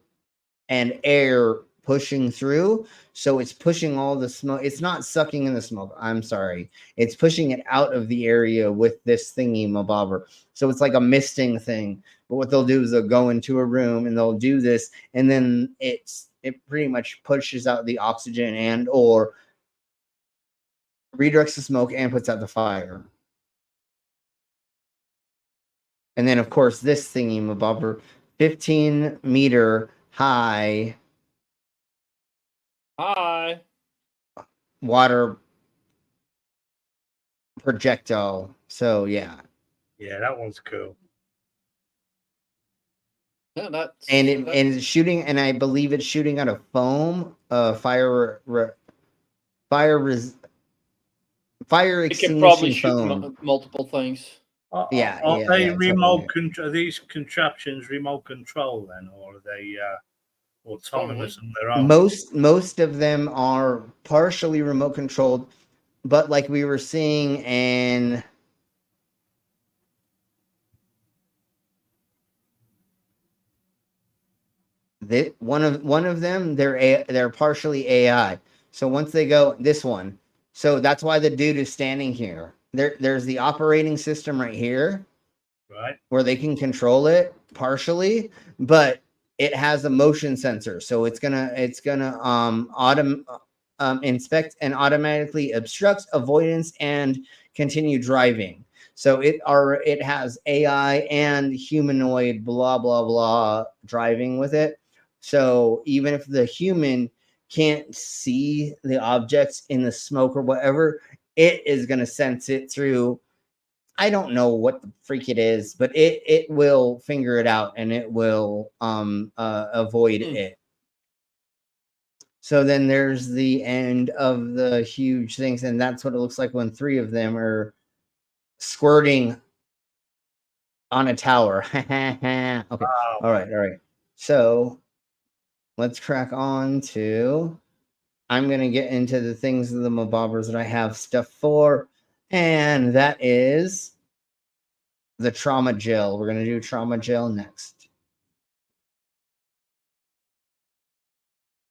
and air pushing through. So it's pushing all the smoke. It's not sucking in the smoke. I'm sorry. It's pushing it out of the area with this thingy mabobber. So it's like a misting thing. But what they'll do is they'll go into a room and they'll do this. And then it pretty much pushes out the oxygen and or redirects the smoke and puts out the fire. And then, of course, this thingy mabobber, 15-meter high water projectile. So yeah. Yeah, that one's cool. Yeah, it's shooting, and I believe it's shooting out of foam, fire extinguishing foam. Multiple things. Are these contraptions remote control then, or are they autonomous on their own. Most of them are partially remote controlled, but like we were seeing in one of them, they're partially AI. So once they go this one, so that's why the dude is standing here. There's the operating system right here, right, where they can control it partially, but it has a motion sensor, so it's gonna inspect and automatically obstructs avoidance and continue driving. So it has AI and humanoid blah blah blah driving with it. So even if the human can't see the objects in the smoke or whatever, it is going to sense it through, I don't know what the freak it is, but it will finger it out and it will avoid it. So then there's the end of the huge things, and that's what it looks like when 3 of them are squirting on a tower. Okay. Wow. All right. So let's crack on to, I'm going to get into the things of the mabobbers that I have stuff for, and that is the trauma gel. We're going to do trauma gel next.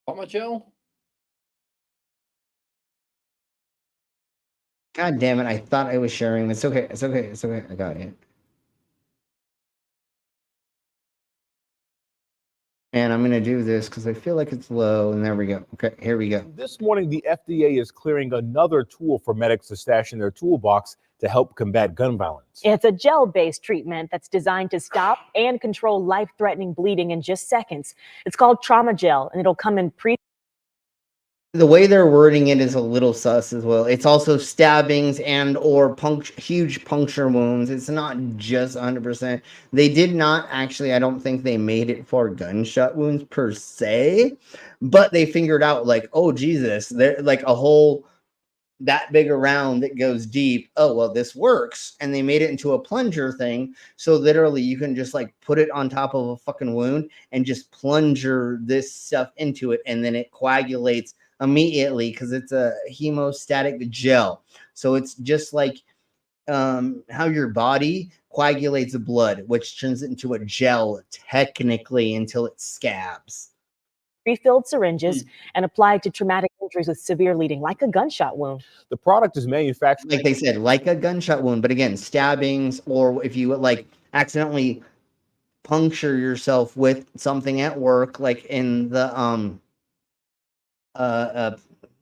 Trauma gel? God damn it. I thought I was sharing. It's okay. I got it. And I'm going to do this because I feel like it's low. And there we go. Okay, here we go. This morning, the FDA is clearing another tool for medics to stash in their toolbox to help combat gun violence. It's a gel-based treatment that's designed to stop and control life-threatening bleeding in just seconds. It's called trauma gel, and it'll come in The way they're wording it is a little sus as well. It's also stabbings and or huge puncture wounds. It's not just 100%. They did not actually, I don't think they made it for gunshot wounds per se, but they figured out like, oh Jesus, they're like a hole that big around that goes deep. Oh, well, this works. And they made it into a plunger thing. So literally you can just like put it on top of a fucking wound and just plunger this stuff into it. And then it coagulates immediately because it's a hemostatic gel. So it's just like how your body coagulates the blood, which turns it into a gel technically until it scabs. Pre-filled syringes and applied to traumatic injuries with severe bleeding, like a gunshot wound. The product is manufactured, like they said, like a gunshot wound, but again, stabbings, or if you like accidentally puncture yourself with something at work, like in the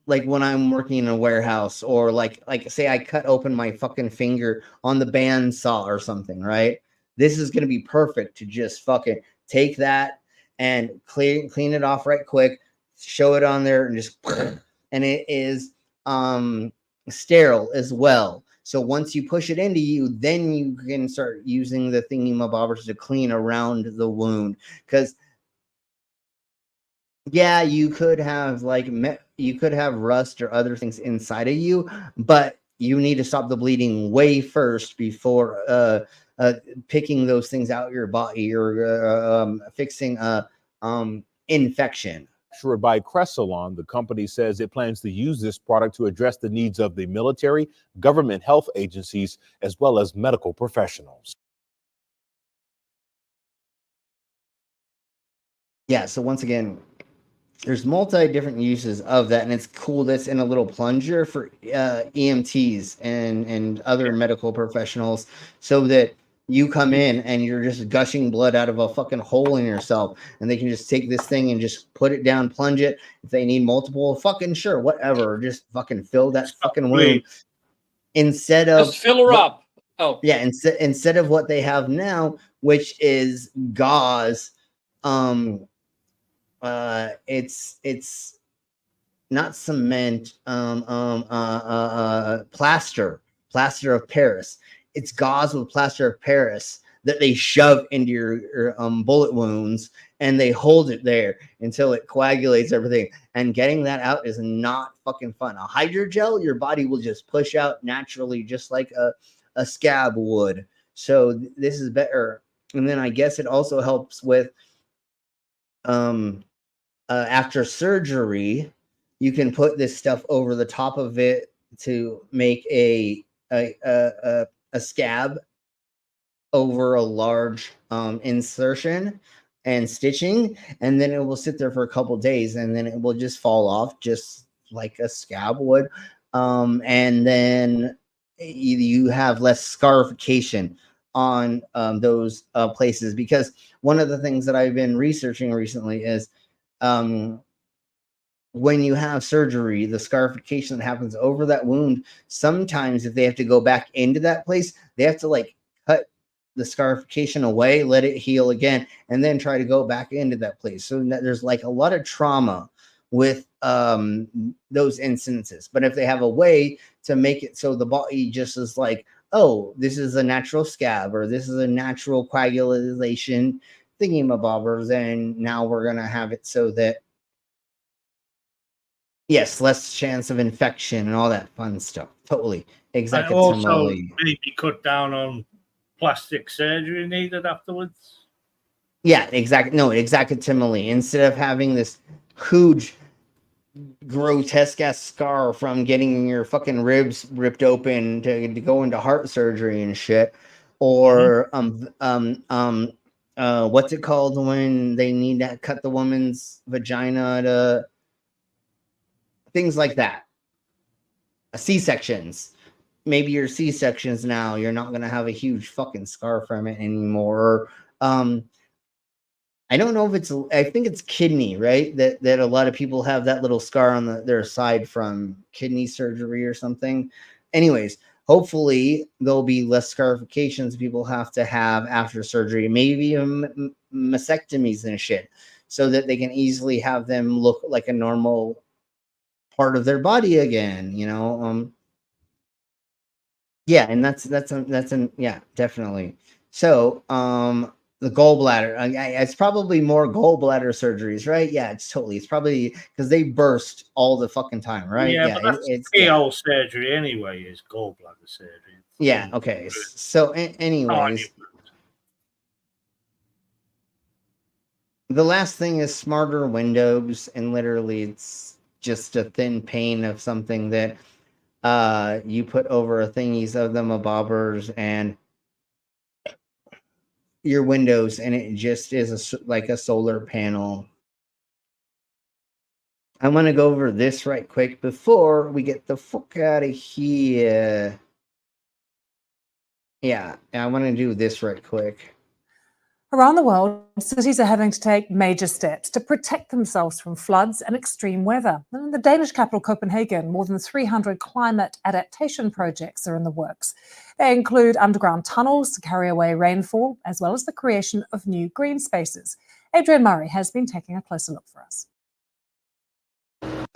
like when I'm working in a warehouse, or like say I cut open my fucking finger on the bandsaw or something, right? This is gonna be perfect to just fucking take that and clean it off right quick, show it on there, and just and it is sterile as well. So once you push it into you, then you can start using the thingy-mabobbers to clean around the wound. Because yeah, you could have like you could have rust or other things inside of you, but you need to stop the bleeding way first before picking those things out your body or fixing a infection. Manufactured by Cressalon, the company says it plans to use this product to address the needs of the military, government health agencies, as well as medical professionals. Yeah, so once again, there's multi different uses of that, and it's cool that's in a little plunger for EMTs and other medical professionals, so that you come in and you're just gushing blood out of a fucking hole in yourself, and they can just take this thing and just put it down, plunge it. If they need multiple, fucking sure, whatever, just fucking fill that fucking wound instead of just fill her up. Oh yeah, instead of what they have now, which is gauze. It's not cement, plaster of Paris. It's gauze with plaster of Paris that they shove into your bullet wounds, and they hold it there until it coagulates everything. And getting that out is not fucking fun. A hydrogel, your body will just push out naturally, just like a scab would. So this is better. And then I guess it also helps with after surgery, you can put this stuff over the top of it to make a scab over a large insertion and stitching, and then it will sit there for a couple days, and then it will just fall off just like a scab would, and then you have less scarification on those places. Because one of the things that I've been researching recently is when you have surgery, the scarification that happens over that wound, sometimes if they have to go back into that place, they have to like cut the scarification away, let it heal again, and then try to go back into that place. So there's like a lot of trauma with those instances. But if they have a way to make it so the body just is like, oh, this is a natural scab, or this is a natural coagulation thingy-mabobbers, and now we're going to have it so that, yes, less chance of infection and all that fun stuff. Totally. And also Exactly. maybe cut down on plastic surgery needed afterwards. Yeah, exactly. No, exactly. Instead of having this huge, grotesque ass scar from getting your fucking ribs ripped open to go into heart surgery and shit, or what's it called when they need to cut the woman's vagina to things like that. C-sections. Maybe your C-sections now, you're not going to have a huge fucking scar from it anymore. I don't know if I think it's kidney, right? That a lot of people have that little scar on their side from kidney surgery or something. Anyways, hopefully there'll be less scarifications people have to have after surgery. Maybe mastectomies and shit, so that they can easily have them look like a normal part of their body again, you know. Yeah, and that's yeah, definitely. So the gallbladder, it's probably more gallbladder surgeries, right? Yeah, it's probably because they burst all the fucking time, right? Yeah, Yeah, but that's it's keyhole surgery anyway, is gallbladder surgery. yeah. Okay, so anyways, the last thing is smarter windows, and literally it's just a thin pane of something that you put over a thingies of them bobbers and your windows, and it just is like a solar panel. I'm going to go over this right quick before we get the fuck out of here. Yeah, I want to do this right quick. Around the world, cities are having to take major steps to protect themselves from floods and extreme weather. And in the Danish capital, Copenhagen, more than 300 climate adaptation projects are in the works. They include underground tunnels to carry away rainfall, as well as the creation of new green spaces. Adrian Murray has been taking a closer look for us.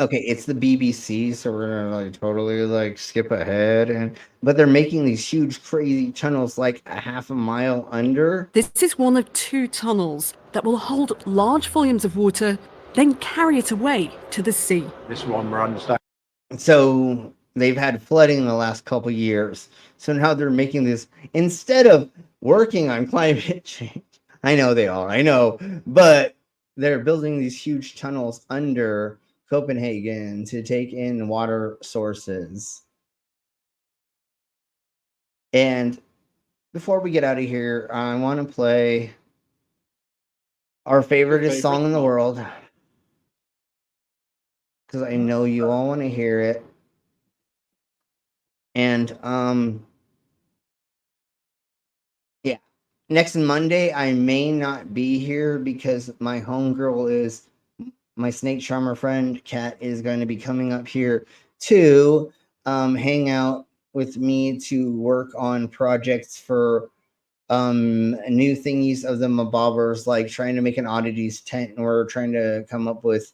Okay, it's the BBC, so we're gonna like totally like skip ahead, but they're making these huge, crazy tunnels like a half a mile under. This is one of 2 tunnels that will hold large volumes of water, then carry it away to the sea. This one we're understanding. So they've had flooding in the last couple years. So now they're making this instead of working on climate change. I know they are, I know, but they're building these huge tunnels under Copenhagen to take in water sources. And before we get out of here, I want to play our favorite song in the world, because I know you all want to hear it. And yeah, next Monday I may not be here because my homegirl is my snake charmer friend Kat is going to be coming up here to hang out with me to work on projects for new thingies of the mabobbers, like trying to make an oddities tent, and we're trying to come up with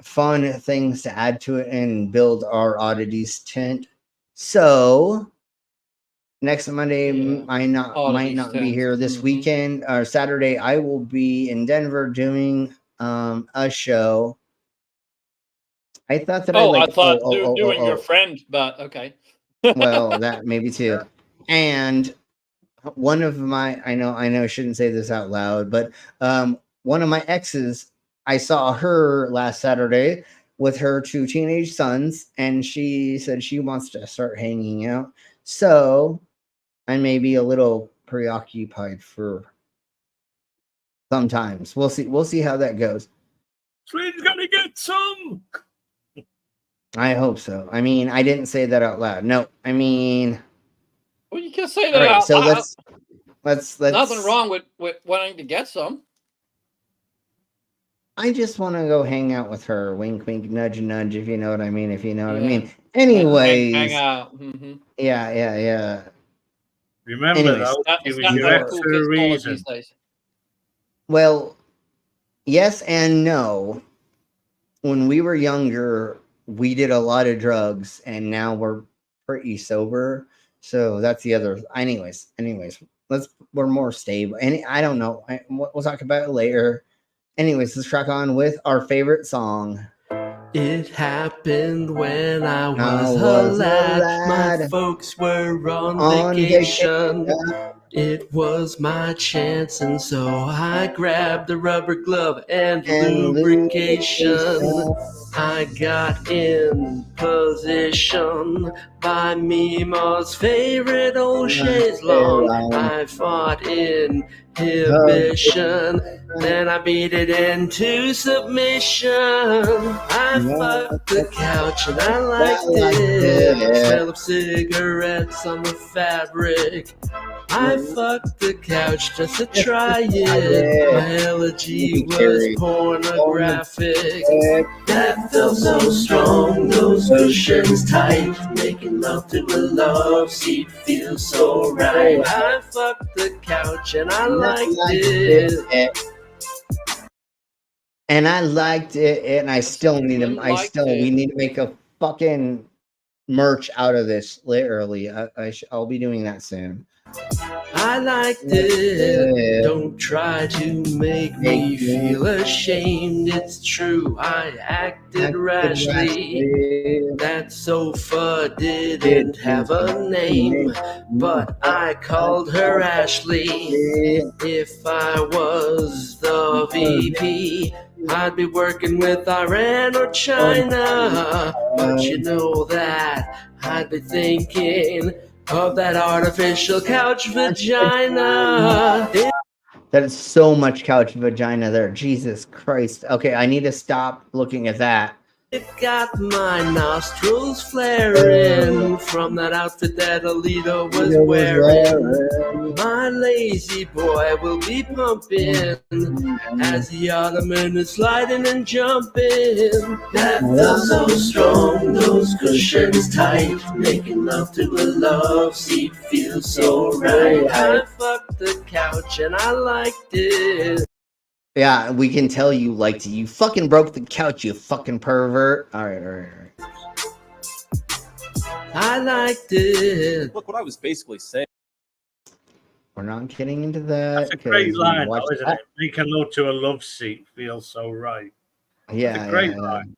fun things to add to it and build our oddities tent. So next Monday might not be here. This weekend or Saturday I will be in Denver doing a show. I thought that I thought doing your friend, but okay. Well, that maybe too. And one of my I know I shouldn't say this out loud, but one of my exes I saw her last Saturday with her 2 teenage sons, and she said she wants to start hanging out. So I may be a little preoccupied for sometimes. We'll see. We'll see how that goes. Sweden's gonna get some. I hope so. I mean, I didn't say that out loud. No, I mean, Well, you can say all that right. out So loud. let's. Nothing wrong with wanting to get some. I just want to go hang out with her. Wink, wink, nudge, nudge. If you know what I mean. If you know what I Yeah. mean. Anyways. Hang out. Mm-hmm. Yeah. Remember, Anyways. though, It's she was not your how ex cool for kids a call it reason. these days. Well, yes and no. When we were younger, we did a lot of drugs, and now we're pretty sober. So that's the other. Anyways, we're more stable. And I don't know. We'll talk about it later. Anyways, let's crack on with our favorite song. It happened when I was a lad. My folks were on vacation. It was my chance, and so I grabbed a rubber glove and lubrication. I got in position by Mima's favorite old chaise long. I fought inhibition, then I beat it into submission. I fucked the couch and I liked it. The smell of cigarettes on the fabric. I fucked the couch just to try it. My elegy was pornographic. That felt so strong, those cushions tight. Making love to a love seat feels so right. I fucked the couch and I liked it. And I liked it, and I still need to. We need to make a fucking merch out of this. Literally, I'll be doing that soon. I liked it. Don't try to make me feel ashamed. It's true, I acted rashly. That sofa didn't have a name, but I called her Ashley. If I was the VP, I'd be working with Iran or China. But you know that I'd be thinking of that artificial couch vagina. That is so much couch vagina there. Jesus Christ. Okay, I need to stop looking at that. It got my nostrils flaring from that outfit that Alita was wearing. My lazy boy will be pumping as the ottoman is sliding and jumping. That felt so strong, those cushions tight. Making love to a love seat feels so right. I fucked the couch and I liked it. Yeah, we can tell you liked it. You fucking broke the couch, you fucking pervert. All right. I liked it. Look what I was basically saying. We're not getting into that. That's a great line, though, isn't it? Making love to a love seat feels so right. Yeah, it's a great line.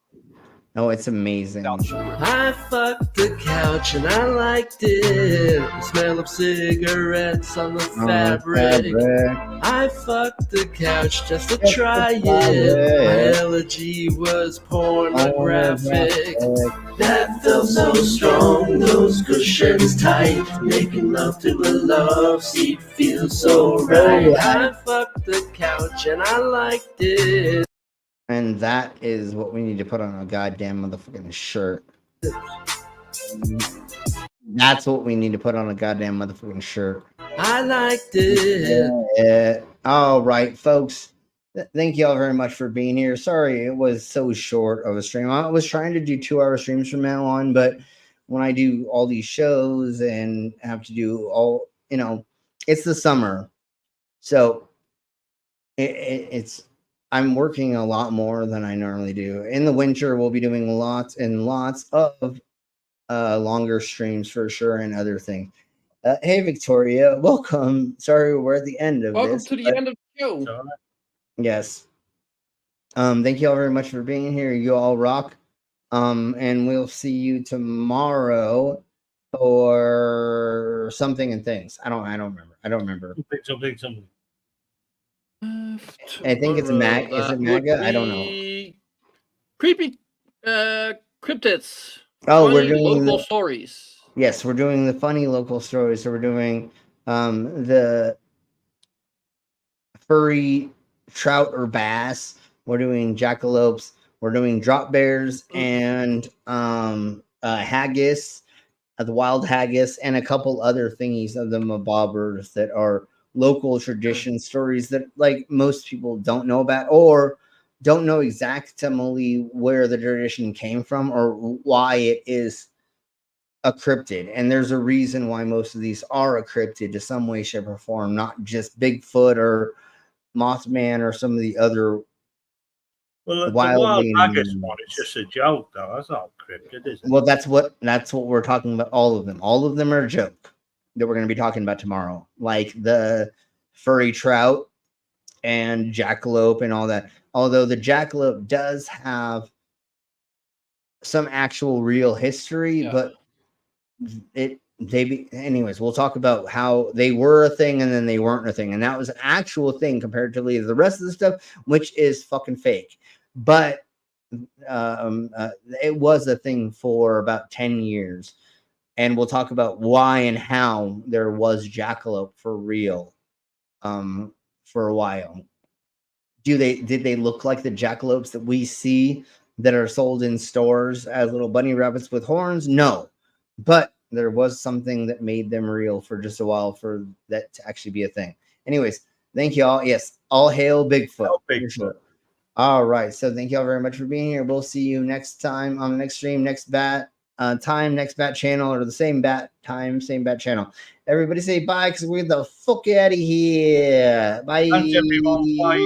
No, it's amazing. I fucked the couch and I liked it. The smell of cigarettes on the fabric. I fucked the couch just to try it. My elegy was pornographic. That felt so strong, those cushions tight. Making love to a love seat feels so right. I fucked the couch and I liked it. And that is what we need to put on a goddamn motherfucking shirt. That's what we need to put on a goddamn motherfucking shirt. I liked it. All right, folks. Thank you all very much for being here. Sorry it was so short of a stream. I was trying to do 2-hour streams from now on, but when I do all these shows and have to do all, it's the summer. So it's I'm working a lot more than I normally do. In the winter, we'll be doing lots and lots of longer streams for sure and other things. Hey, Victoria, welcome. Sorry, we're at the end of Welcome this. to the end of the show. Yes. Thank you all very much for being here. You all rock. And we'll see you tomorrow for something and things. I don't remember. Something. I think it's Mag. Is it MAGA? I don't know. Creepy cryptids. Oh, we're Funny doing local the stories. yes, we're doing the funny local stories. So we're doing the furry trout or bass. We're doing jackalopes. We're doing drop bears and haggis, the wild haggis, and a couple other thingies of the mabobbers that are local tradition stories that like most people don't know about or don't know exactly where the tradition came from or why it is a cryptid. And there's a reason why most of these are a cryptid to some way, shape, or form, not just Bigfoot or Mothman or some of the other Well, the wild wildly haggis one is just a joke, though. That's not cryptid, is it? well, that's what we're talking about. All of them are a joke that we're going to be talking about tomorrow, like the furry trout and jackalope and all that. Although the jackalope does have some actual real history, but anyways, we'll talk about how they were a thing and then they weren't a thing, and that was an actual thing comparatively to the rest of the stuff, which is fucking fake. But it was a thing for about 10 years, and we'll talk about why and how there was jackalope for real for a while. Did they look like the jackalopes that we see that are sold in stores as little bunny rabbits with horns? No, but there was something that made them real for just a while for that to actually be a thing. Anyways, thank you all. Yes, all hail Bigfoot. For sure. All right, so thank you all very much for being here. We'll see you next time on the next stream, next bat time, next bat channel, or the same bat time, same bat channel. Everybody say bye because we're the fuck out of here. Bye. Thanks, everyone. Bye.